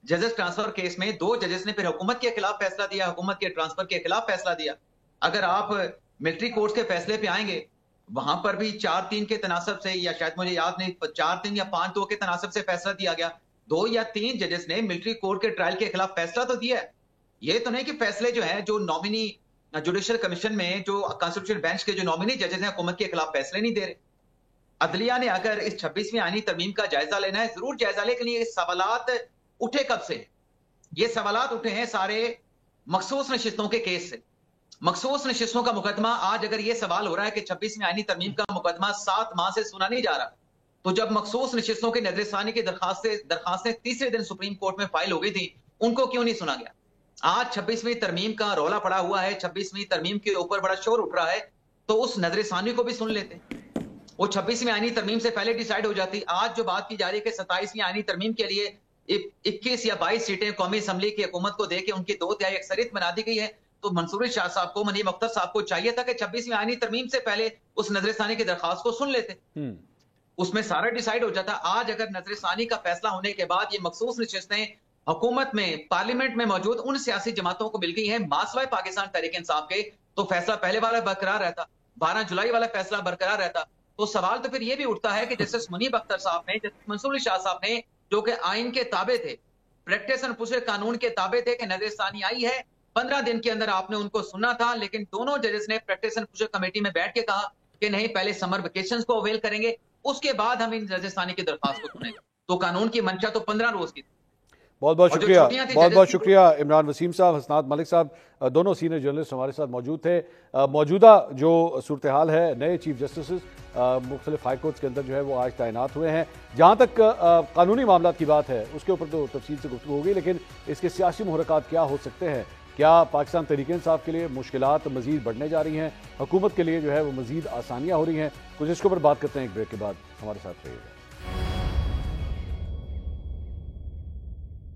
S3: ججز ٹرانسفر کیس میں 2 ججز نے پھر حکومت کے خلاف فیصلہ دیا، حکومت کے ٹرانسفر کے خلاف فیصلہ دیا۔ اگر آپ ملٹری کورٹس کے فیصلے پہ آئیں گے، وہاں پر بھی 4-3 کے تناسب سے، یا شاید مجھے یاد نہیں 4-3 یا 5-2 کے تناسب سے فیصلہ دیا گیا۔ 2 یا 3 ججز نے ملٹری کورٹ کے ٹرائل کے خلاف فیصلہ تو دیا ہے۔ یہ تو نہیں کہ فیصلے جو ہیں جو نومینی جوڈیشل کمیشن میں جو کانسٹیٹیوشن بینچ کے جو نومینی ججز ہیں حکومت کے خلاف فیصلے نہیں دے رہے۔ عدلیہ نے اگر اس 26ویں آئینی ترمیم کا جائزہ لینا ہے ضرور جائزہ لے، لیکن یہ سوالات اٹھے کب سے؟ یہ سوالات اٹھے ہیں سارے مخصوص نشستوں کے کیس سے۔ مخصوص نشستوں کا مقدمہ آج اگر یہ سوال ہو رہا ہے کہ 26ویں آئینی ترمیم کا مقدمہ 7 ماہ سے سنا نہیں جا رہا، تو جب مخصوص نشستوں کے نظر ثانی کی درخواستیں تیسرے دن سپریم کورٹ میں فائل ہو گئی تھی، ان کو کیوں نہیں سنا گیا؟ آج 26ویں ترمیم کا رولا پڑا ہوا ہے، 26ویں ترمیم کے اوپر بڑا شور اٹھ رہا ہے، تو اس نظر ثانی کو بھی سن لیتے۔ وہ 26ویں آئینی ترمیم سے پہلے ڈیسائیڈ ہو جاتی۔ آج جو بات کی جا رہی ہے کہ 27ویں آئینی ترمیم کے لیے 21 یا 22 سیٹیں قومی اسمبلی کی حکومت کو دے کے ان کی 2/3 اکثریت بنا دی گئی ہے، تو منصور شاہ صاحب کو، منیب اختر صاحب کو چاہیے تھا کہ 26ویں آئینی ترمیم سے پہلے اس نظر ثانی کی درخواست کو سن لیتے، اس میں سارا ڈیسائیڈ ہو جاتا۔ آج اگر نظر ثانی کا فیصلہ ہونے کے بعد یہ مخصوص نشستیں حکومت میں، پارلیمنٹ میں موجود ان سیاسی جماعتوں کو مل گئی ہیں ماسوائے پاکستان تحریک انصاف کے، تو فیصلہ پہلے والا برقرار رہتا، 12 جولائی والا فیصلہ برقرار رہتا۔ تو سوال تو پھر یہ بھی اٹھتا ہے کہ جسٹس منیب اختر صاحب نے، جسٹس منصور شاہ صاحب نے، جو کہ آئین کے تابع تھے، پریکٹس اینڈ پروسیجر قانون کے تابع تھے، کہ نظر ثانی آئی ہے 15 دن کے اندر آپ نے ان کو سننا تھا، لیکن دونوں ججز نے پریکٹس اینڈ پروسیجر کمیٹی میں بیٹھ کے کہا کہ نہیں، پہلے سمر ویکیشنز کو اویل کریں گے، اس کے بعد ہم ان نظر ثانی کی درخواست کو سنیں گے۔ تو قانون کی منشا تو 15 روز کی تھی۔
S1: بہت بہت شکریہ، بہت بہت شکریہ عمران وسیم صاحب، حسنات ملک صاحب، دونوں سینئر جرنلسٹ ہمارے ساتھ موجود تھے۔ موجودہ جو صورتحال ہے، نئے چیف جسٹسز مختلف ہائی کورٹس کے اندر جو ہے وہ آج تعینات ہوئے ہیں۔ جہاں تک قانونی معاملات کی بات ہے اس کے اوپر تو تفصیل سے گفتگو ہوگی، لیکن اس کے سیاسی محرکات کیا ہو سکتے ہیں؟ کیا پاکستان تحریک انصاف کے لیے مشکلات مزید بڑھنے جا رہی ہیں؟ حکومت کے لیے جو ہے وہ مزید آسانیاں ہو رہی ہیں؟ کچھ اس کے اوپر بات کرتے ہیں ایک بریک کے بعد، ہمارے ساتھ رہیے گا۔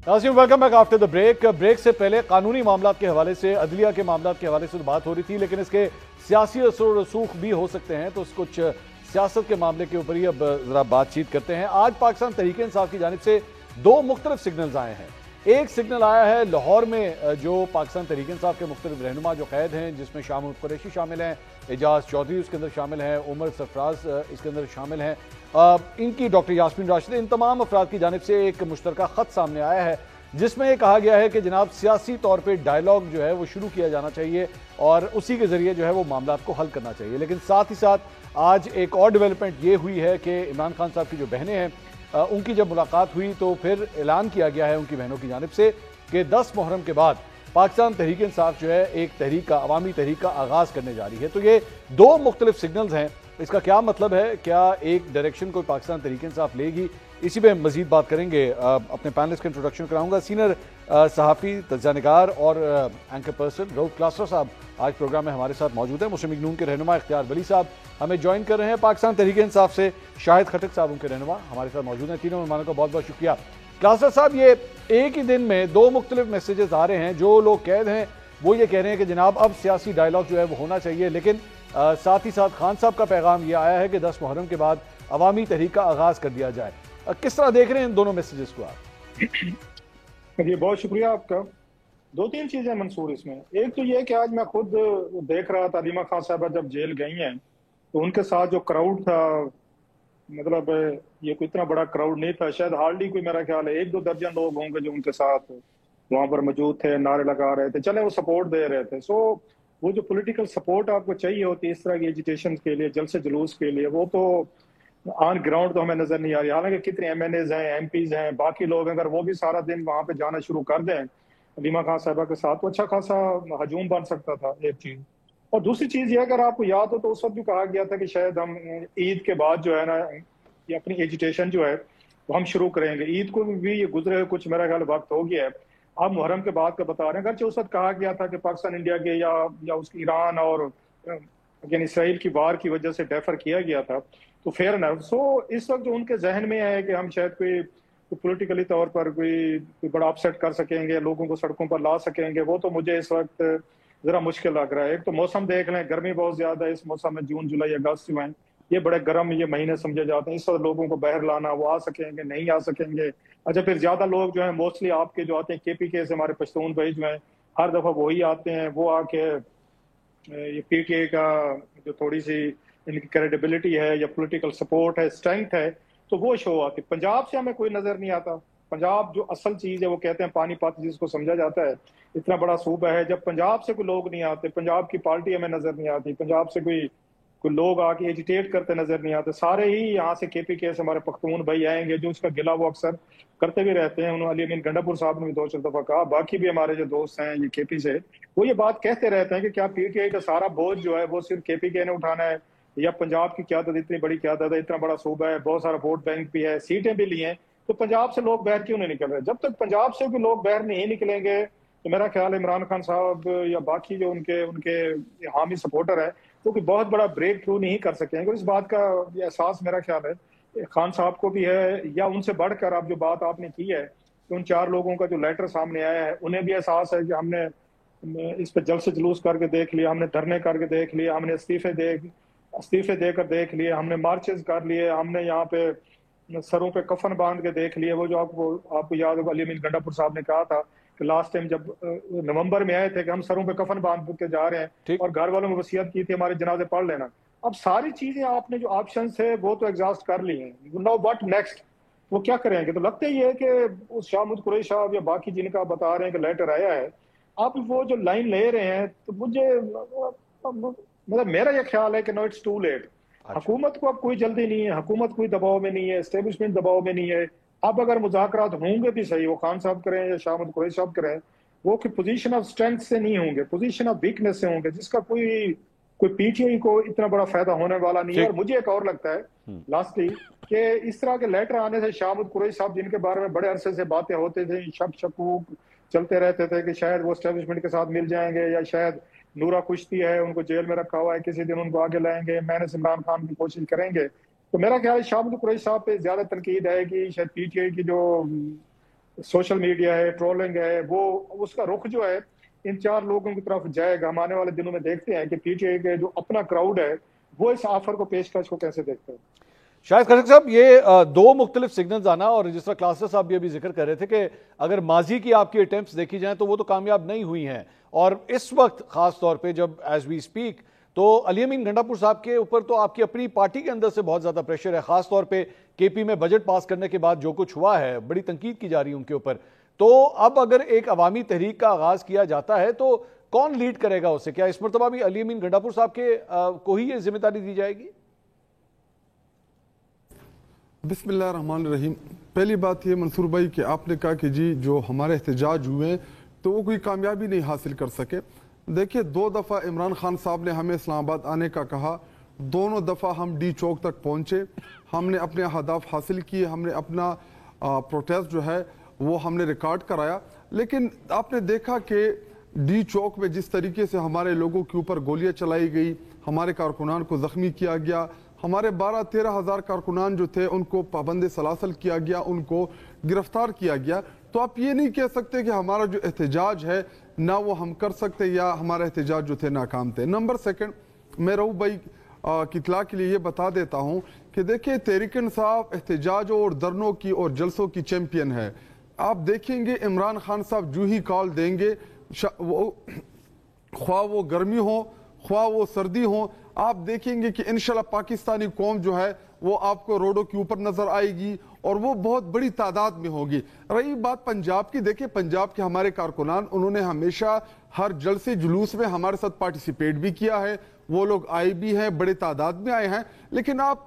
S1: ناظرین welcome back after the break. Break سے پہلے قانونی معاملات کے حوالے سے، عدلیہ کے معاملات کے حوالے سے بات ہو رہی تھی، لیکن اس کے سیاسی اثر و رسوخ بھی ہو سکتے ہیں، تو کچھ سیاست کے معاملے کے اوپر ہی اب ذرا بات چیت کرتے ہیں۔ آج پاکستان تحریک انصاف کی جانب سے 2 مختلف سگنلز آئے ہیں۔ ایک سگنل آیا ہے لاہور میں، جو پاکستان تحریک انصاف کے مختلف رہنما جو قید ہیں، جس میں شاہ محمود قریشی شامل ہیں، اعجاز چودھری اس کے اندر شامل ہیں، عمر سرفراز اس کے اندر شامل ہیں، ان کی ڈاکٹر یاسمین راشد، ان تمام افراد کی جانب سے ایک مشترکہ خط سامنے آیا ہے، جس میں یہ کہا گیا ہے کہ جناب سیاسی طور پہ ڈائیلاگ جو ہے وہ شروع کیا جانا چاہیے اور اسی کے ذریعے جو ہے وہ معاملات کو حل کرنا چاہیے، لیکن ساتھ ہی ساتھ آج ایک اور ڈیولپمنٹ یہ ہوئی ہے کہ عمران خان صاحب کی جو بہنیں ہیں ان کی جب ملاقات ہوئی تو پھر اعلان کیا گیا ہے ان کی بہنوں کی جانب سے کہ 10 محرم کے بعد پاکستان تحریک انصاف جو ہے ایک تحریک کا عوامی تحریک کا آغاز کرنے جا رہی ہے. تو یہ 2 مختلف سگنلز ہیں. اس کا کیا مطلب ہے؟ کیا ایک ڈائریکشن کو پاکستان تحریک انصاف لے گی؟ اسی پہ مزید بات کریں گے. اپنے پینلسٹ کا انٹروڈکشن کراؤں گا. سینئر صحافی، تجزیہ نگار اور اینکر پرسن رؤف کلاسرا صاحب آج پروگرام میں ہمارے ساتھ موجود ہیں. مسلم لیگ نون کے رہنما اختیار ولی صاحب ہمیں جوائن کر رہے ہیں. پاکستان تحریک انصاف سے شاہد خٹک صاحب ان کے رہنما ہمارے ساتھ موجود ہیں. تینوں مہمانوں کا بہت بہت شکریہ. کلاسرا صاحب، یہ ایک ہی دن میں 2 مختلف میسیجز آ رہے ہیں. جو لوگ قید ہیں وہ یہ کہہ رہے ہیں کہ جناب اب سیاسی ڈائلاگ جو ہے وہ ہونا چاہیے، لیکن ساتھ ہی ساتھ خان صاحب کا پیغام یہ آیا ہے کہ 10 محرم کے بعد عوامی تحریک کا آغاز کر دیا جائے. کس طرح دیکھ رہے ہیں ان دونوں میسیجز کو آپ؟
S4: جی بہت شکریہ آپ کا. 2-3 چیزیں منصور اس میں. ایک تو یہ کہ آج میں خود دیکھ رہا تھا علیمہ خان صاحبہ جب جیل گئی ہیں تو ان کے ساتھ جو کراؤڈ تھا، مطلب یہ کوئی اتنا بڑا کراؤڈ نہیں تھا، شاید ہارڈلی کوئی میرا خیال ہے 1-2 درجن لوگ ہوں گے جو ان کے ساتھ وہاں پر موجود تھے، نعرے لگا رہے تھے، چلے وہ سپورٹ دے رہے تھے. سو وہ جو پولیٹیکل سپورٹ آپ کو چاہیے ہوتی ہے اس طرح کی ایجیٹیشن کے لیے، جلسے جلوس کے لیے، وہ تو آن گراؤنڈ تو ہمیں نظر نہیں آ رہی. حالانکہ کتنے ایم این ایز ہیں، ایم پیز ہیں، باقی لوگ اگر وہ بھی سارا دن وہاں پہ جانا شروع کر دیں علیمہ خان صاحبہ کے ساتھ تو اچھا خاصا ہجوم بن سکتا تھا. ایک چیز. اور دوسری چیز یہ اگر آپ کو یاد ہو تو اس وقت بھی کہا گیا تھا کہ شاید ہم عید کے بعد جو ہے نا یہ اپنی ایجیٹیشن جو ہے وہ ہم شروع کریں گے. عید کو بھی یہ گزرے کچھ میرا خیال وقت ہو گیا ہے. آپ محرم کے بعد کا بتا رہے ہیں، اگرچہ اس وقت کہا گیا تھا کہ پاکستان انڈیا کے یا اس کی ایران اور یعنی اسرائیل کی وار کی وجہ سے ڈیفر کیا گیا تھا تو فیئر انف. سو اس وقت جو ان کے ذہن میں ہے کہ ہم شاید کوئی پولیٹیکلی طور پر کوئی بڑا اپسیٹ کر سکیں گے، لوگوں کو سڑکوں پر لا سکیں گے، وہ تو مجھے اس وقت ذرا مشکل لگ رہا ہے. ایک تو موسم دیکھ لیں، گرمی بہت زیادہ ہے اس موسم میں. جون جولائی اگست جو ہیں یہ بڑے گرم یہ مہینے سمجھے جاتے ہیں. اس وقت لوگوں کو باہر لانا، وہ آ سکیں گے نہیں آ سکیں گے. اچھا پھر زیادہ لوگ جو ہیں موسٹلی آپ کے جو آتے ہیں کے پی کے سے، ہمارے پشتون بھائی جو ہیں ہر دفعہ وہی آتے ہیں. وہ آ کے یہ پی ٹی اے کا جو تھوڑی سی ان کی کریڈیبلٹی ہے یا پولیٹیکل سپورٹ ہے، اسٹرینتھ ہے، تو وہ شو آتی. پنجاب سے ہمیں کوئی نظر نہیں آتا. پنجاب جو اصل چیز ہے وہ کہتے ہیں پانی پت جس کو سمجھا جاتا ہے، اتنا بڑا صوبہ ہے. جب پنجاب سے کوئی لوگ نہیں آتے، پنجاب کی پارٹی ہمیں نظر نہیں آتی، پنجاب سے کوئی لوگ آ کے ایجیٹیٹ کرتے نظر نہیں آتے. سارے ہی یہاں سے کے پی کے سے ہمارے پختون بھائی آئیں گے جو اس کا گلہ وہ اکثر کرتے بھی رہتے ہیں. انہوں علی امین گنڈا پور صاحب نے بھی 2-4 دفعہ کہا. باقی بھی ہمارے جو دوست ہیں یہ کے پی سے، وہ یہ بات کہتے رہتے ہیں کہ کیا پی ٹی آئی کا سارا بوجھ جو ہے وہ صرف کے پی کے نے اٹھانا ہے، یا پنجاب کی قیادت اتنی بڑی قیادت ہے، اتنا بڑا صوبہ ہے، بہت سارا ووٹ بینک بھی ہے، سیٹیں بھی لی ہیں، تو پنجاب سے لوگ باہر کیوں نہیں نکل رہے؟ جب تک پنجاب سے بھی لوگ باہر نہیں نکلیں گے تو میرا خیال عمران خان صاحب یا باقی جو ان کے حامی سپورٹر ہے وہ کوئی بہت بڑا بریک تھرو نہیں کر سکیں گے. اس بات کا احساس میرا خیال ہے خان صاحب کو بھی ہے، یا ان سے بڑھ کر اب جو بات آپ نے کی ہے کہ ان 4 لوگوں کا جو لیٹر سامنے آیا ہے انہیں بھی احساس ہے کہ ہم نے اس پہ جلسے جلوس کر کے دیکھ لیا، ہم نے دھرنے کر کے دیکھ لیا، ہم نے استعفے دے کر دیکھ لیے، ہم نے مارچز کر لیے، ہم نے یہاں پہ سروں پہ کفن باندھ کے دیکھ لیے. وہ جو آپ کو یاد ہوگا علی امین گنڈا پور صاحب نے کہا تھا کہ لاسٹ ٹائم جب نومبر میں آئے تھے کہ ہم سروں پہ کفن باندھ کے جا رہے ہیں اور گھر والوں میں وصیت کی تھی ہمارے جنازے پڑھ لینا. اب ساری چیزیں آپ نے جو آپشنز ہے وہ تو ایگزاسٹ کر لی ہیں. نو واٹ نیکسٹ، وہ کیا کریں گے؟ تو لگتا ہی ہے کہ اس شاہ محمود قریشی صاحب یا باقی جن کا بتا رہے ہیں کہ لیٹر آیا ہے، آپ وہ جو لائن لے رہے ہیں تو مجھے مطلب میرا یہ خیال ہے کہ نو اٹس ٹو لیٹ. حکومت کو اب کوئی جلدی نہیں ہے، حکومت کوئی دباؤ میں نہیں ہے، اسٹیبلشمنٹ دباؤ میں نہیں ہے. اب اگر مذاکرات ہوں گے بھی صحیح، وہ خان صاحب کریں یا شاہ محمود قریشی صاحب کریں، وہ کہ پوزیشن آف اسٹرینتھ سے نہیں ہوں گے، پوزیشن آف ویکنس سے ہوں گے، جس کا کوئی پی ٹی آئی کو اتنا بڑا فائدہ ہونے والا نہیں ہے. اور مجھے ایک اور لگتا ہے لاسٹلی کہ اس طرح کے لیٹر آنے سے شاہ محمود قریشی صاحب جن کے بارے میں بڑے عرصے سے باتیں ہوتے تھے، شک شکوک چلتے رہتے تھے کہ شاید وہ اسٹیبلشمنٹ کے ساتھ مل جائیں گے، یا شاید نورا کشتی ہے ان کو جیل میں رکھا ہوا ہے کسی دن ان کو آگے لائیں گے، محنت عمران خان کی کوشش کریں گے. تو میرا خیال ہے شاہ محمود قریشی صاحب پہ زیادہ تنقید ہے کہ شاید پی ٹی آئی کی جو سوشل میڈیا ہے، ٹرولنگ ہے، وہ اس کا رخ جو ہے ان 4 لوگوں کی طرف جائے گا. ہم آنے والے دنوں میں دیکھتے ہیں کہ پی ٹی آئی کے جو اپنا کراؤڈ ہے وہ اس آفر کو پیشکش کو کیسے دیکھتے ہیں.
S1: شاہد خٹک صاحب، یہ 2 مختلف سگنلز آنا، اور جس طرح کلاسرا صاحب بھی ابھی ذکر کر رہے تھے کہ اگر ماضی کی آپ کی اٹیمپٹس دیکھی جائیں تو وہ تو کامیاب نہیں ہوئی ہیں، اور اس وقت خاص طور پہ جب ایز وی اسپیک تو علی امین گنڈا پور صاحب کے اوپر تو آپ کی اپنی پارٹی کے اندر سے بہت زیادہ پریشر ہے، خاص طور پہ کے پی میں بجٹ پاس کرنے کے بعد جو کچھ ہوا ہے بڑی تنقید کی جا رہی ہے ان کے اوپر. تو اب اگر ایک عوامی تحریک کا آغاز کیا جاتا ہے تو کون لیڈ کرے گا اسے؟ کیا اس مرتبہ بھی علی امین گنڈا پور صاحب کے کو ہی یہ ذمہ داری دی جائے گی؟
S5: بسم اللہ الرحمن الرحیم. پہلی بات یہ منصور بھائی کہ آپ نے کہا کہ جی جو ہمارے احتجاج ہوئے تو وہ کوئی کامیابی نہیں حاصل کر سکے. دیکھیے 2 دفعہ عمران خان صاحب نے ہمیں اسلام آباد آنے کا کہا, دونوں دفعہ ہم ڈی چوک تک پہنچے, ہم نے اپنے اہداف حاصل کیے, ہم نے اپنا پروٹیسٹ جو ہے وہ ہم نے ریکارڈ کرایا. لیکن آپ نے دیکھا کہ ڈی چوک میں جس طریقے سے ہمارے لوگوں کے اوپر گولیاں چلائی گئی, ہمارے کارکنان کو زخمی کیا گیا, ہمارے 12-13 ہزار کارکنان جو تھے ان کو پابند سلاسل کیا گیا, ان کو گرفتار کیا گیا. تو آپ یہ نہیں کہہ سکتے کہ ہمارا جو احتجاج ہے نہ وہ ہم کر سکتے یا ہمارا احتجاج جو تھے ناکام تھے. نمبر 2 میں رؤوف بھائی کی اطلاع کے لیے یہ بتا دیتا ہوں کہ دیکھیں تحریک انصاف احتجاجوں اور دھرنوں کی اور جلسوں کی چیمپئن ہے. آپ دیکھیں گے عمران خان صاحب جو ہی کال دیں گے, خواہ وہ گرمی ہو خواہ وہ سردی ہو, آپ دیکھیں گے کہ انشاءاللہ پاکستانی قوم جو ہے وہ آپ کو روڈوں کے اوپر نظر آئے گی اور وہ بہت بڑی تعداد میں ہوگی. رہی بات پنجاب کی, دیکھیں پنجاب کے ہمارے کارکنان انہوں نے ہمیشہ ہر جلسے جلوس میں ہمارے ساتھ پارٹیسپیٹ بھی کیا ہے, وہ لوگ آئے بھی ہیں, بڑے تعداد میں آئے ہیں. لیکن آپ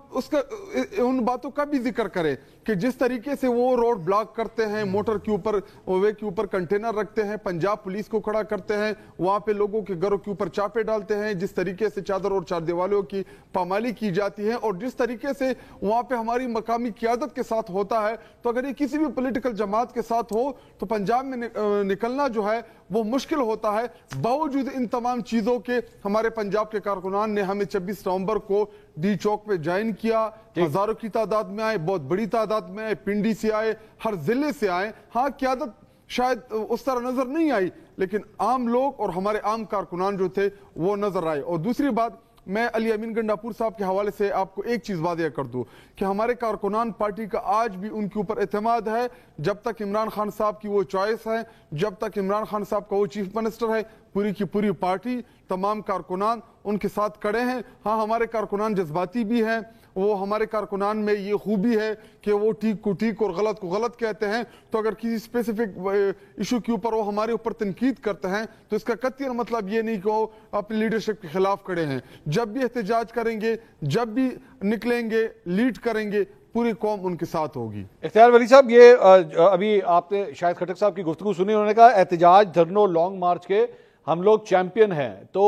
S5: ان باتوں کا بھی ذکر کریں کہ جس طریقے سے وہ روڈ بلاک کرتے ہیں, موٹر کے اوپر وے کے اوپر کنٹینر رکھتے ہیں, پنجاب پولیس کو کھڑا کرتے ہیں, وہاں پہ لوگوں کے گھروں کے اوپر چاپے ڈالتے ہیں, جس طریقے سے چادر اور چار دیوالوں کی پامالی کی جاتی ہے, اور جس طریقے سے وہاں پہ ہماری مقامی قیادت کے ساتھ ہوتا ہے, تو اگر یہ کسی بھی پولیٹیکل جماعت کے ساتھ ہو تو پنجاب میں نکلنا جو ہے وہ مشکل ہوتا ہے. باوجود ان تمام چیزوں کے ہمارے پنجاب کے کارکنان نے ہمیں 26 نومبر کو ڈی چوک پہ جوائن کیا, ہزاروں کی تعداد میں آئے, بہت بڑی تعداد میں آئے, پنڈی سے آئے, ہر ضلع سے آئے. ہاں قیادت شاید اس طرح نظر نہیں آئی لیکن عام لوگ اور ہمارے عام کارکنان جو تھے وہ نظر آئے. اور دوسری بات میں علی امین گنڈاپور صاحب کے حوالے سے آپ کو ایک چیز واضح کر دوں کہ ہمارے کارکنان پارٹی کا آج بھی ان کے اوپر اعتماد ہے. جب تک عمران خان صاحب کی وہ چوائس ہے, جب تک عمران خان صاحب کا وہ چیف منسٹر ہے, پوری کی پوری پارٹی تمام کارکنان ان کے ساتھ کھڑے ہیں. ہاں ہمارے کارکنان جذباتی بھی ہیں, وہ ہمارے کارکنان میں یہ خوبی ہے کہ وہ ٹھیک کو ٹھیک اور غلط کو غلط کہتے ہیں. تو اگر کسی اسپیسیفک ایشو کے اوپر وہ ہمارے اوپر تنقید کرتے ہیں تو اس کا قطعی مطلب یہ نہیں کہ وہ اپنی لیڈرشپ کے خلاف کھڑے ہیں. جب بھی احتجاج کریں گے, جب بھی نکلیں گے, لیڈ کریں گے, پوری قوم ان کے ساتھ ہوگی.
S1: اختیار ولی صاحب, یہ ابھی آپ نے شاہد خٹک صاحب کی گفتگو سنی, انہوں نے کہا احتجاج دھرنوں لانگ مارچ کے ہم لوگ چیمپئن ہیں. تو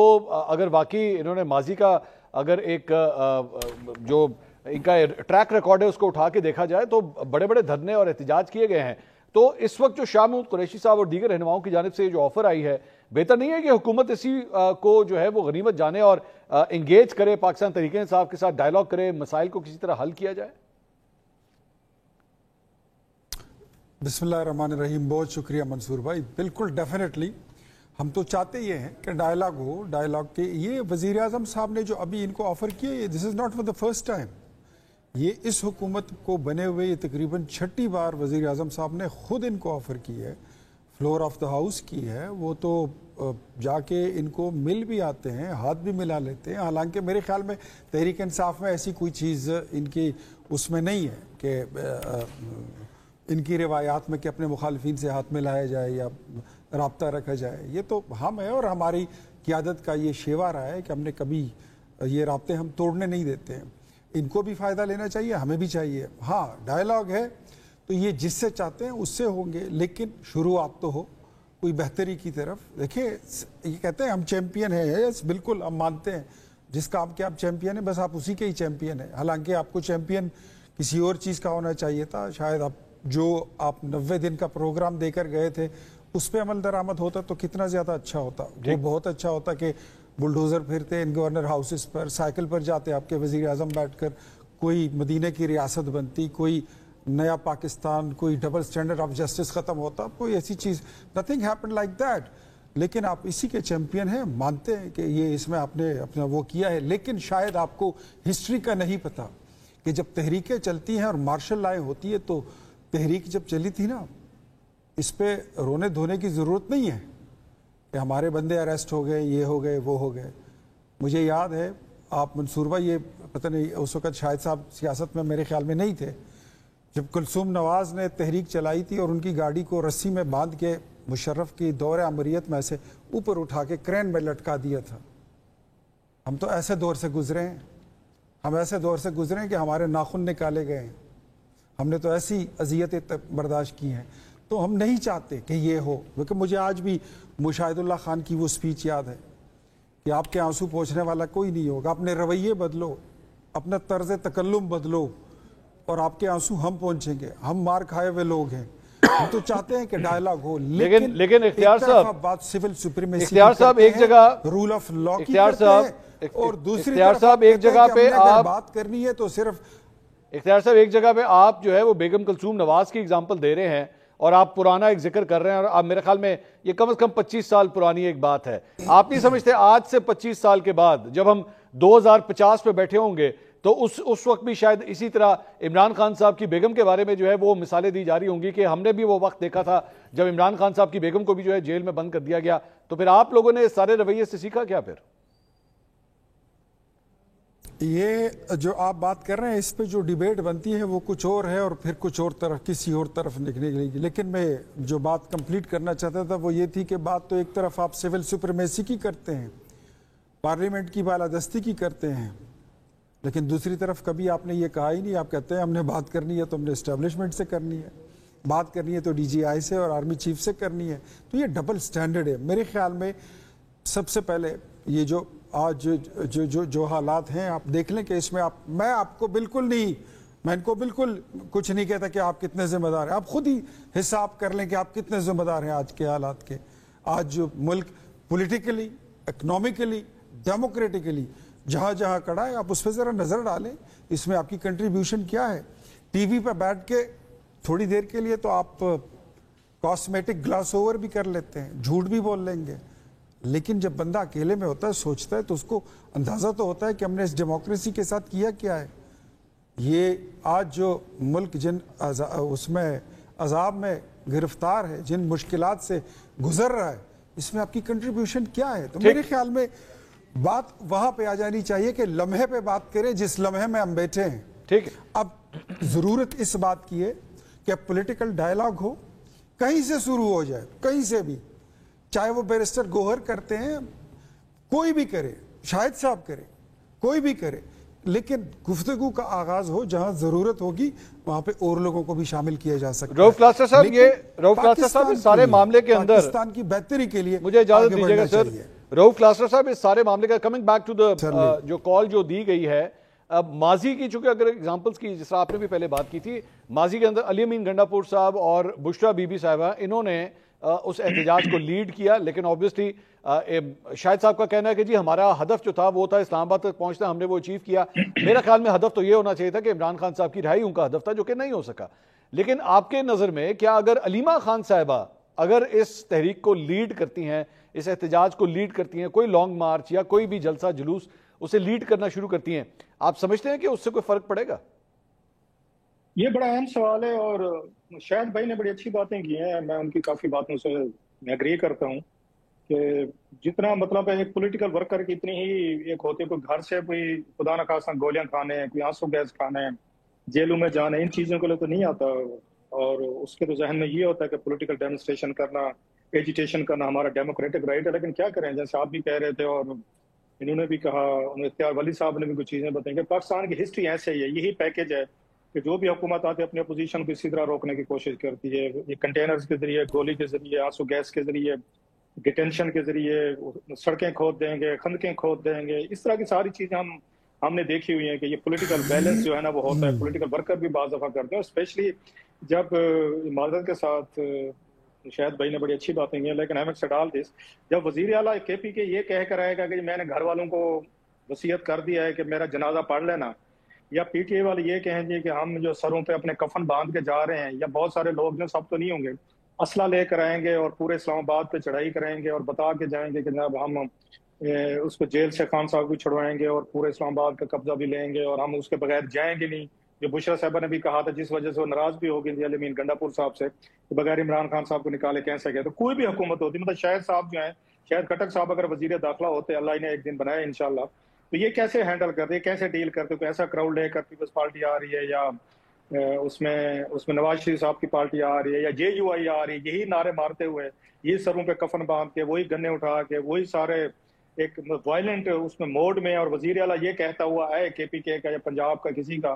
S1: اگر واقعی انہوں نے ماضی کا اگر ایک جو ان کا ٹریک ریکارڈ ہے اس کو اٹھا کے دیکھا جائے تو بڑے بڑے دھرنے اور احتجاج کیے گئے ہیں. تو اس وقت جو شاہ محمود قریشی صاحب اور دیگر رہنماؤں کی جانب سے جو آفر آئی ہے, بہتر نہیں ہے کہ حکومت اسی کو جو ہے وہ غنیمت جانے اور انگیج کرے, پاکستان تحریک انصاف کے ساتھ ڈائیلاگ کرے, مسائل کو کسی طرح حل کیا جائے؟
S6: بسم اللہ الرحمن الرحیم. بہت شکریہ منصور بھائی. بالکل ڈیفینیٹلی ہم تو چاہتے یہ ہیں کہ ڈائیلاگ ہو. ڈائیلاگ کے یہ وزیر اعظم صاحب نے جو ابھی ان کو آفر کیا, this is not for the first time. یہ اس حکومت کو بنے ہوئے یہ تقریباً 6ٹھی بار وزیر اعظم صاحب نے خود ان کو آفر کی ہے, فلور آف دا ہاؤس کی ہے. وہ تو جا کے ان کو مل بھی آتے ہیں, ہاتھ بھی ملا لیتے ہیں. حالانکہ میرے خیال میں تحریک انصاف میں ایسی کوئی چیز ان کی اس میں نہیں ہے کہ ان کی روایات میں کہ اپنے مخالفین سے ہاتھ ملایا جائے یا رابطہ رکھا جائے. یہ تو ہم ہیں اور ہماری قیادت کا یہ شیوا رہا ہے کہ ہم نے کبھی یہ رابطے ہم توڑنے نہیں دیتے ہیں. ان کو بھی فائدہ لینا چاہیے, ہمیں بھی چاہیے. ہاں ڈائیلاگ ہے تو یہ جس سے چاہتے ہیں اس سے ہوں گے, لیکن شروعات تو ہو کوئی بہتری کی طرف. دیکھیں یہ کہتے ہیں ہم چیمپئن ہیں, یس بالکل ہم مانتے ہیں جس کام کے آپ چیمپئن ہیں بس آپ اسی کے ہی چیمپئن ہیں. حالانکہ آپ کو چیمپئن کسی اور چیز کا ہونا چاہیے تھا. شاید آپ 90 دن کا پروگرام دے کر گئے تھے اس پہ عمل درآمد ہوتا تو کتنا زیادہ اچھا ہوتا. وہ بہت اچھا ہوتا کہ بلڈوزر پھرتے ان گورنر ہاؤسز پر, سائیکل پر جاتے آپ کے وزیر اعظم بیٹھ کر, کوئی مدینہ کی ریاست بنتی, کوئی نیا پاکستان, کوئی ڈبل سٹینڈرڈ آف جسٹس ختم ہوتا, کوئی ایسی چیز. Nothing happen like that. لیکن آپ اسی کے چیمپئن ہیں, مانتے ہیں کہ یہ اس میں آپ نے اپنا وہ کیا ہے. لیکن شاید آپ کو ہسٹری کا نہیں پتا کہ جب تحریکیں چلتی ہیں اور مارشل لاء ہوتی ہے تو تحریک جب چلی تھی نا, اس پہ رونے دھونے کی ضرورت نہیں ہے کہ ہمارے بندے اریسٹ ہو گئے, یہ ہو گئے, وہ ہو گئے. مجھے یاد ہے آپ منصور بھائی, یہ پتہ نہیں اس وقت شاہد صاحب سیاست میں میرے خیال میں نہیں تھے, جب کلثوم نواز نے تحریک چلائی تھی اور ان کی گاڑی کو رسی میں باندھ کے مشرف کی دور امریت میں سے اوپر اٹھا کے کرین میں لٹکا دیا تھا. ہم تو ایسے دور سے گزرے ہیں, ہم ایسے دور سے گزرے ہیں کہ ہمارے ناخن نکالے گئے ہیں. ہم نے تو ایسی اذیتیں برداشت کی ہیں. تو ہم نہیں چاہتے کہ یہ ہو. کیونکہ مجھے آج بھی مشاہد اللہ خان کی وہ سپیچ یاد ہے کہ آپ کے آنسو پوچھنے والا کوئی نہیں ہوگا, اپنے رویے بدلو, اپنا طرز تکلم بدلو, اور آپ کے آنسو ہم پہنچیں گے. ہم مار کھائے ہوئے لوگ ہیں, ہم تو چاہتے ہیں کہ ڈائلاگ ہو,
S1: لیکن اختیار صاحب,
S6: بات سول سپریمیسی
S1: اختیار صاحب ایک جگہ,
S6: رول آف لا کی
S1: اختیار
S6: کرتے
S1: صاحب,
S6: ہیں, اور دوسری
S1: اختیار
S6: طرف
S1: صاحب ایک جگہ پہ آپ
S6: بات کرنی ہے تو صرف
S1: اختیار صاحب ایک جگہ پہ آپ جو ہے وہ بیگم کلثوم نواز کی اگزامپل دے رہے ہیں اور آپ پرانا ایک ذکر کر رہے ہیں, اور آپ میرے خیال میں یہ کم از کم 25 سال پرانی ایک بات ہے. آپ نہیں سمجھتے آج سے 25 سال کے بعد جب ہم 2050 پہ بیٹھے ہوں گے تو اس وقت بھی شاید اسی طرح عمران خان صاحب کی بیگم کے بارے میں جو ہے وہ مثالیں دی جا رہی ہوں گی کہ ہم نے بھی وہ وقت دیکھا تھا جب عمران خان صاحب کی بیگم کو بھی جو ہے جیل میں بند کر دیا گیا. تو پھر آپ لوگوں نے سارے رویے سے سیکھا کیا؟ پھر
S6: یہ جو آپ بات کر رہے ہیں اس پہ جو ڈیبیٹ بنتی ہے وہ کچھ اور ہے اور پھر کچھ اور طرف کسی اور طرف نکلے گی. لیکن میں جو بات کمپلیٹ کرنا چاہتا تھا وہ یہ تھی کہ بات تو ایک طرف آپ سول سپریمیسی کی کرتے ہیں, پارلیمنٹ کی بالادستی کی کرتے ہیں, لیکن دوسری طرف کبھی آپ نے یہ کہا ہی نہیں. آپ کہتے ہیں ہم نے بات کرنی ہے تو ہم نے اسٹیبلشمنٹ سے کرنی ہے, بات کرنی ہے تو ڈی جی آئی سے اور آرمی چیف سے کرنی ہے. تو یہ ڈبل سٹینڈرڈ ہے میرے خیال میں. سب سے پہلے یہ جو آج جو حالات ہیں آپ دیکھ لیں کہ اس میں میں آپ کو بالکل نہیں, میں ان کو بالکل کچھ نہیں کہتا کہ آپ کتنے ذمہ دار ہیں. آپ خود ہی حساب کر لیں کہ آپ کتنے ذمہ دار ہیں آج کے حالات کے. آج جو ملک پولیٹیکلی, اکنامکلی, ڈیموکریٹکلی جہاں جہاں کڑا ہے آپ اس پہ ذرا نظر ڈالیں. اس میں آپ کی کنٹریبیوشن کیا ہے؟ ٹی وی پہ بیٹھ کے تھوڑی دیر کے لیے تو آپ کاسمیٹک گلاس اوور بھی کر لیتے ہیں, جھوٹ بھی بول لیں گے, لیکن جب بندہ اکیلے میں ہوتا ہے, سوچتا ہے, تو اس کو اندازہ تو ہوتا ہے کہ ہم نے اس ڈیموکریسی کے ساتھ کیا کیا ہے. یہ آج جو ملک جن اس میں عذاب میں گرفتار ہے, جن مشکلات سے گزر رہا ہے, اس میں آپ کی کنٹریبیوشن کیا ہے؟ تو میرے خیال میں بات وہاں پہ آ جانی چاہیے کہ لمحے پہ بات کریں جس لمحے میں ہم بیٹھے ہیں.
S1: ٹھیک ہے,
S6: اب ضرورت اس بات کی ہے کہ پولیٹیکل ڈائلاگ ہو, کہیں سے شروع ہو جائے, کہیں سے بھی, چاہے وہ بیرسٹر گوہر کرتے ہیں, کوئی بھی کرے, شاہد صاحب کرے, کوئی بھی کرے, لیکن گفتگو کا آغاز ہو جہاں ضرورت ہوگی وہاں پہ اور لوگوں کو بھی شامل کیا جا سکتا ہے.
S1: رؤف کلاسٹر صاحب, یہ رؤف کلاسٹر صاحب اس سارے معاملے کے اندر
S6: پاکستان کی بہتری کے لیے
S1: مجھے اجازت دیجیے گا سر. رؤف کلاسٹر صاحب اس سارے معاملے کا کمنگ بیک ٹو دا جو کال جو دی گئی ہے, اب ماضی کی چونکہ اگر ایگزامپلس کی جس طرح آپ نے بھی پہلے بات کی تھی, ماضی کے اندر علی امین گنڈا پور صاحب اور بشرا بی بی صاحبہ انہوں نے اس احتجاج کو لیڈ کیا, لیکن آبویسلی شاہد صاحب کا کہنا ہے کہ جی ہمارا ہدف جو تھا وہ تھا اسلام آباد تک پہنچنا, ہم نے وہ اچیو کیا. میرا خیال میں ہدف تو یہ ہونا چاہیے تھا کہ عمران خان صاحب کی رہائی ان کا ہدف تھا, جو کہ نہیں ہو سکا. لیکن آپ کے نظر میں کیا اگر علیمہ خان صاحبہ اگر اس تحریک کو لیڈ کرتی ہیں, اس احتجاج کو لیڈ کرتی ہیں, کوئی لانگ مارچ یا کوئی بھی جلسہ جلوس اسے لیڈ کرنا شروع کرتی ہیں, آپ سمجھتے ہیں کہ اس سے کوئی فرق پڑے گا؟
S4: یہ بڑا اہم سوال ہے, اور شاہد بھائی نے بڑی اچھی باتیں کی ہیں, میں ان کی کافی باتوں سے ایگری کرتا ہوں کہ جتنا مطلب ہے ایک پولیٹیکل ورکر کی اتنی ہی ایک ہوتی ہے, کوئی گھر سے کوئی خدا نخواستہ گولیاں کھانے, کوئی آنسو گیس کھانے, جیلوں میں جانے, ان چیزوں کے لیے تو نہیں آتا. اور اس کے تو ذہن میں یہ ہوتا ہے کہ پولیٹیکل ڈیمونسٹریشن کرنا, ایجیٹیشن کرنا ہمارا ڈیموکریٹک رائٹ ہے. لیکن کیا کریں, جیسے آپ بھی کہہ رہے تھے اور انہوں نے بھی کہا, اختیار ولی صاحب نے بھی کچھ چیزیں بتائیں کہ پاکستان کی ہسٹری ایسے ہی ہے, یہی پیکیج ہے کہ جو بھی حکومت آتی ہے اپنی اپوزیشن کو اسی طرح روکنے کی کوشش کرتی ہے. یہ کنٹینرز کے ذریعے, گولی کے ذریعے, آنسو گیس کے ذریعے, ڈیٹینشن کے ذریعے, سڑکیں کھود دیں گے, خندقیں کھود دیں گے, اس طرح کی ساری چیزیں ہم نے دیکھی ہوئی ہیں کہ یہ پولیٹیکل بیلنس جو ہے نا وہ ہوتا ہے. پولیٹیکل ورکر بھی بعض دفعہ کرتے ہیں, اسپیشلی جب معذرت کے ساتھ شاہد بھائی نے بڑی اچھی باتیں کی ہیں, لیکن ہمیں سڈال دس جب وزیر اعلیٰ کے پی کے یہ کہہ کر آئے گا کہ میں نے گھر والوں کو وصیت کر دیا ہے کہ میرا جنازہ پڑھ لینا, یا پی ٹی اے والے یہ کہیں گے کہ ہم جو سروں پہ اپنے کفن باندھ کے جا رہے ہیں, یا بہت سارے لوگ جو سب تو نہیں ہوں گے, اسلحہ لے کر آئیں گے اور پورے اسلام آباد پہ چڑھائی کریں گے اور بتا کے جائیں گے کہ جناب ہم اس کو جیل سے خان صاحب کو چھڑوائیں گے اور پورے اسلام آباد کا قبضہ بھی لیں گے اور ہم اس کے بغیر جائیں گے نہیں, جو بشرا صاحبہ نے بھی کہا تھا, جس وجہ سے وہ ناراض بھی ہو گئی علی امین گنڈا پور صاحب سے کہ بغیر عمران خان صاحب کو نکالے کیسے گئے. تو کوئی بھی حکومت ہوتی, مطلب شاہد صاحب جو ہیں, شاہد کھٹک صاحب اگر وزیر داخلہ ہوتے, اللہ انہیں ایک دن بنایا انشاءاللہ, تو یہ کیسے ہینڈل کرتے, کیسے ڈیل کرتے, کوئی ایسا کراؤڈ لے کر پیپلز پارٹی آ رہی ہے یا اس میں نواز شریف صاحب کی پارٹی آ رہی ہے یا جے یو آئی آ رہی ہے, یہی نعرے مارتے ہوئے, یہ سروں پہ کفن باندھ کے, وہی گنے اٹھا کے, وہی سارے ایک وائلنٹ اس میں موڈ میں, اور وزیر اعلیٰ یہ کہتا ہوا ہے کے پی کے کا یا پنجاب کا کسی کا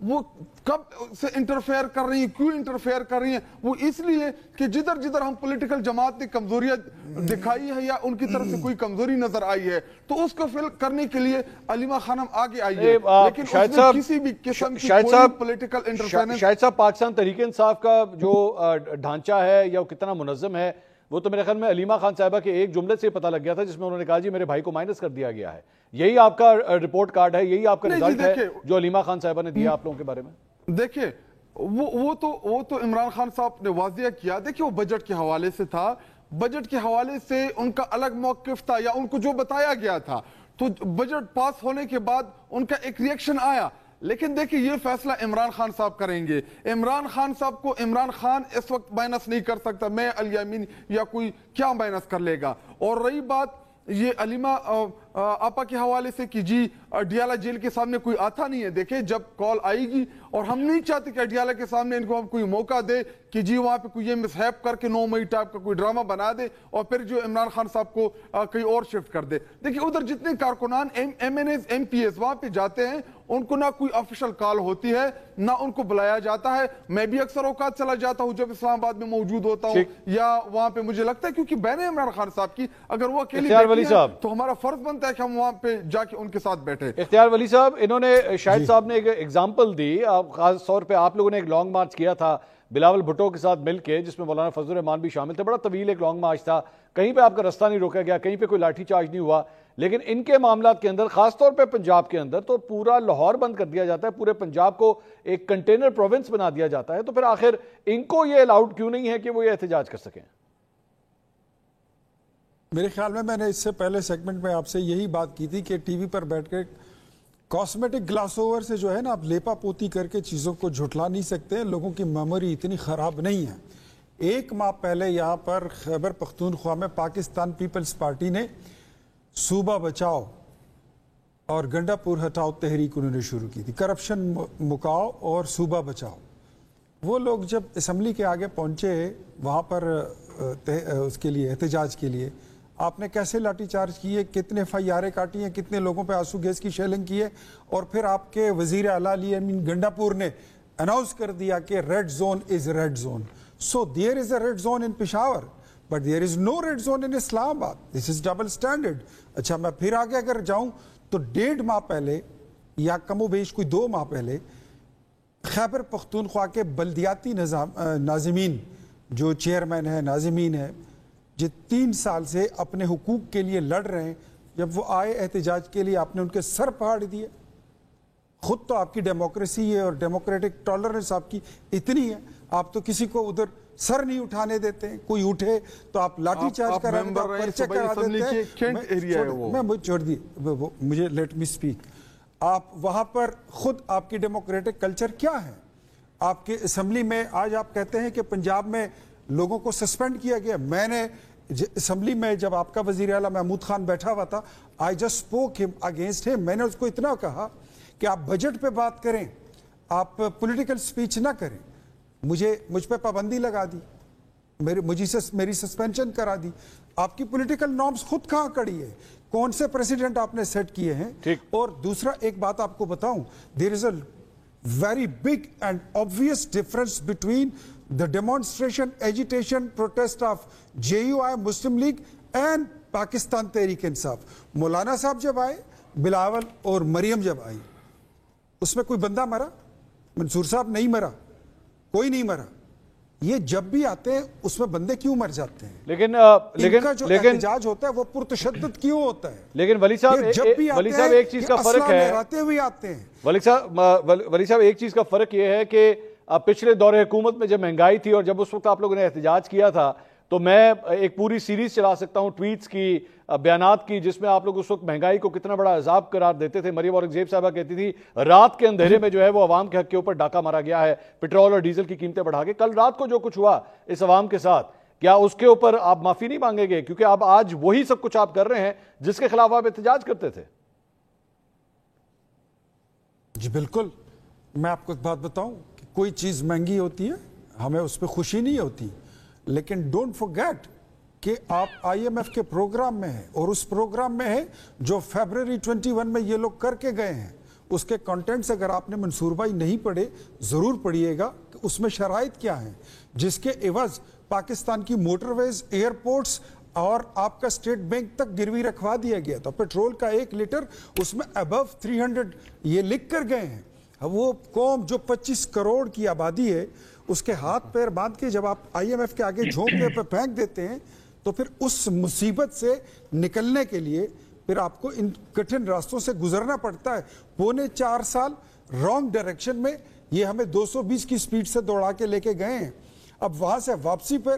S5: وہ کب سے انٹرفیئر کر رہی ہیں, کیوں انٹرفیئر کر رہی ہیں؟ وہ اس لیے کہ جدھر جدھر ہم پولیٹیکل جماعت نے کمزوریاں دکھائی ہے یا ان کی طرف سے کوئی کمزوری نظر آئی ہے تو اس کو فل کرنے کے لیے علیمہ خانم آگے آئی ہے, لیکن اس میں کسی بھی قسم کی کوئی پولیٹیکل انٹرفیئرنس.
S1: شاہد صاحب, پاکستان تحریک انصاف کا جو ڈھانچہ ہے یا کتنا منظم ہے وہ تو میرے خیال میں علیمہ خان صاحبہ کے ایک جملے سے پتہ لگ گیا تھا جس میں انہوں نے کہا جی میرے بھائی کو مائنس کر دیا گیا ہے. یہی آپ کا رپورٹ کارڈ ہے, یہی آپ کا رزلٹ ہے جو علیمہ خان صاحبہ نے دیا آپ لوگوں کے بارے میں؟
S5: دیکھیں وہ تو عمران خان صاحب نے واضح کیا. دیکھیں وہ بجٹ کے حوالے سے تھا, بجٹ کے حوالے سے ان کا الگ موقف تھا یا ان کو جو بتایا گیا تھا, تو بجٹ پاس ہونے کے بعد ان کا ایک ریئیکشن آیا. لیکن دیکھیں یہ فیصلہ عمران خان صاحب کریں گے. عمران خان صاحب کو عمران خان اس وقت مائنس نہیں کر سکتا, میں الیامین یا کوئی کیا مائنس کر لے گا. اور رہی بات یہ علیمہ آپا کے حوالے سے کہ جی اڈیالہ جیل کے سامنے کوئی آتا نہیں ہے. دیکھیں جب کال آئے گی, اور ہم نہیں چاہتے کہ اڈیالہ کے سامنے ان کو ہم کوئی موقع دے کہ جی وہاں پہ کوئی یہ مسہیپ کر کے 9 مئی ٹائپ کا کوئی ڈرامہ بنا دے اور پھر جو عمران خان صاحب کو کہیں اور شفٹ کر دے. دیکھیں ادھر جتنے کارکنان M N As M P As وہاں پہ جاتے ہیں ان کو نہ کوئی آفیشل کال ہوتی ہے نہ ان کو بلایا جاتا ہے. میں بھی اکثر اوقات چلا جاتا ہوں جب اسلام آباد میں موجود ہوتا ہوں یا وہاں پہ مجھے لگتا ہے کیونکہ بہن عمران خان صاحب کی اگر وہ اکیلی بیٹھی ہے تو ہمارا فرض بنتا ہے کہ ہم وہاں پہ جا کے ان کے ساتھ بیٹھے.
S1: اختیار ولی صاحب, انہوں نے شاہد صاحب نے ایک ایگزامپل دی, خاص طور پہ آپ لوگوں نے ایک لانگ مارچ کیا تھا بلاول بھٹو کے ساتھ مل کے جس میں مولانا فضل الرحمان بھی شامل تھے. بڑا طویل ایک لانگ مارچ تھا, کہیں پہ آپ کا رستہ نہیں روکا گیا, کہیں پہ کوئی لاٹھی چارج نہیں ہوا. لیکن ان کے معاملات کے اندر خاص طور پہ پنجاب کے اندر تو پورا لاہور بند کر دیا جاتا ہے, پورے پنجاب کو ایک کنٹینر پروونس بنا دیا جاتا ہے. تو پھر آخر ان کو یہ الاؤڈ کیوں نہیں ہے کہ وہ یہ احتجاج کر سکیں؟
S6: میرے خیال میں نے اس سے پہلے سیگمنٹ میں آپ سے یہی بات کی تھی کہ ٹی وی پر بیٹھ کے کاسمیٹک گلاس اوور سے جو ہے نا آپ لیپا پوتی کر کے چیزوں کو جھٹلا نہیں سکتے. لوگوں کی میموری اتنی خراب نہیں ہے. 1 ماہ پہلے یہاں پر خیبر پختونخوا میں پاکستان پیپلز پارٹی نے صوبہ بچاؤ اور گنڈا پور ہٹاؤ تحریک انہوں نے شروع کی تھی, کرپشن مکاؤ اور صوبہ بچاؤ. وہ لوگ جب اسمبلی کے آگے پہنچے وہاں پر اس کے لیے احتجاج کے لیے, آپ نے کیسے لاٹھی چارج کیے, کتنے FIR کاٹی ہیں, کتنے لوگوں پہ آنسو گیس کی شیلنگ کی ہے, اور پھر آپ کے وزیر اعلیٰ علی امین گنڈا پور نے اناؤنس کر دیا کہ red zone is red zone. So there is a red zone in Peshawar but there is no red zone in Islamabad. This is double standard. اچھا میں پھر آگے اگر جاؤں تو 1.5 ماہ پہلے یا کم و بیش کوئی 2 ماہ پہلے خیبر پختونخوا کے بلدیاتی ناظمین جو چیئرمین ہیں, ناظمین ہیں, جو 3 سال سے اپنے حقوق کے لیے لڑ رہے ہیں, جب وہ آئے احتجاج کے لیے آپ نے ان کے سر پھاڑ دیے. خود تو آپ کی ڈیموکریسی ہے اور ڈیموکریٹک ٹالرنس آپ کی اتنی ہے, آپ تو کسی کو ادھر سر نہیں اٹھانے دیتے ہیں. کوئی اٹھے تو آپ لاٹھی چارج کرا دیتے ہیں. میں چھوڑ دی, مجھے لیٹ می اسپیک. آپ وہاں پر خود آپ کی ڈیموکریٹک کلچر کیا ہے؟ آپ کے اسمبلی میں آج آپ کہتے ہیں کہ پنجاب میں لوگوں کو سسپینڈ کیا گیا. میں نے اسمبلی میں جب آپ کا وزیر اعلیٰ محمود خان بیٹھا ہوا تھا, آئی جسٹ اسپوک ہم اگینسٹ ہم. میں نے اس کو اتنا کہا کہ آپ بجٹ پہ بات کریں, آپ پولیٹیکل سپیچ نہ کریں. مجھ پہ پابندی لگا دی, میری سسپینشن کرا دی. آپ کی پولیٹیکل نارمز خود کہاں کڑی ہے؟ کون سے پریسیڈنٹ آپ نے سیٹ کیے ہیں؟ اور دوسرا ایک بات آپ کو بتاؤں, there is a very big and obvious difference between the demonstration, agitation, protest of JUI, Muslim League and Pakistan Tehreek Insaf. مولانا صاحب جب آئے, بلاول اور مریم جب آئی, اس میں کوئی بندہ مرا؟ منصور صاحب نہیں مرا, کوئی نہیں مرا. یہ جب بھی آتے ہیں اس میں بندے کیوں مر جاتے ہیں؟ لیکن جو احتجاج ہوتا ہے وہ پرتشدد کیوں ہوتا ہے؟
S1: لیکن ولی صاحب ایک چیز کا فرق ہے,
S6: لہراتے ہوئے آتے ہیں.
S1: ولی صاحب ایک چیز کا فرق یہ ہے کہ پچھلے دور حکومت میں جب مہنگائی تھی اور جب اس وقت آپ لوگوں نے احتجاج کیا تھا تو میں ایک پوری سیریز چلا سکتا ہوں ٹویٹس کی, بیانات کی, جس میں آپ لوگ اس وقت مہنگائی کو کتنا بڑا عذاب قرار دیتے تھے. مریم اورنگزیب صاحبہ کہتی تھی رات کے اندھیرے میں جو ہے وہ عوام کے حق کے اوپر ڈاکہ مارا گیا ہے, پیٹرول اور ڈیزل کی قیمتیں بڑھا کے. کل رات کو جو کچھ ہوا اس عوام کے ساتھ, کیا اس کے اوپر آپ معافی نہیں مانگیں گے؟ کیونکہ آپ آج وہی سب کچھ آپ کر رہے ہیں جس کے خلاف آپ احتجاج کرتے تھے.
S6: جی بالکل. میں آپ کو ایک بات بتاؤں کہ کوئی چیز مہنگی ہوتی ہے ہمیں اس پہ خوشی نہیں ہوتی, لیکن ڈونٹ فورگیٹ کہ آپ IMF کے پروگرام میں ہیں, اور اس پروگرام میں ہے جو فیبرری 21 میں یہ لوگ کر کے گئے ہیں. اس کے کنٹینٹس اگر آپ نے منصور بھائی نہیں پڑھے ضرور پڑھیے گا کہ اس میں شرائط کیا ہیں جس کے عوض پاکستان کی موٹر ویز، ایئرپورٹس اور آپ کا اسٹیٹ بینک تک گروی رکھوا دیا گیا تھا. پیٹرول کا 1 لیٹر اس میں ابو 300 یہ لکھ کر گئے ہیں. وہ قوم جو 25 کروڑ کی آبادی ہے اس کے ہاتھ پیر باندھ کے جب آپ IMF کے آگے جھونکنے پہ پھینک دیتے ہیں تو پھر اس مصیبت سے نکلنے کے لیے پھر آپ کو ان کٹھن راستوں سے گزرنا پڑتا ہے. 4.25 سال رانگ ڈائریکشن میں یہ ہمیں 220 کی سپیڈ سے دوڑا کے لے کے گئے ہیں. اب وہاں سے واپسی پر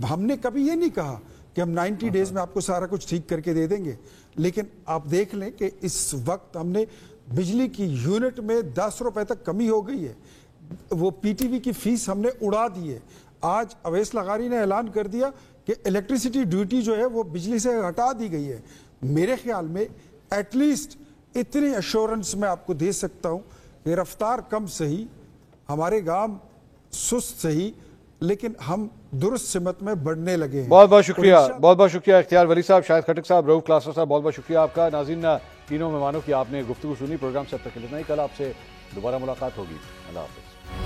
S6: ہم نے کبھی یہ نہیں کہا کہ ہم 90 ڈیز میں آپ کو سارا کچھ ٹھیک کر کے دے دیں گے، لیکن آپ دیکھ لیں کہ اس وقت ہم نے بجلی کی یونٹ میں 10 روپے تک کمی ہو گئی ہے. وہ PTV کی فیس ہم نے اڑا دی ہے. آج اویس لغاری نے اعلان کر دیا کہ الیکٹریسٹی ڈیوٹی جو ہے وہ بجلی سے ہٹا دی گئی ہے. میرے خیال میں ایٹ لیسٹ اتنی ایشورنس میں آپ کو دے سکتا ہوں کہ رفتار کم صحیح، ہمارے گام سست صحیح، لیکن ہم درست سمت میں بڑھنے لگے ہیں.
S1: بہت بہت شکریہ، بہت بہت شکریہ اختیار ولی صاحب، شاہد خٹک صاحب، رؤف کلاسر صاحب، بہت بہت شکریہ آپ کا. ناظرین تینوں مہمانوں کی آپ نے گفتگو سنی. پروگرام سے اب تک اتنا ہی. کل آپ سے دوبارہ ملاقات ہوگی. اللہ حافظ.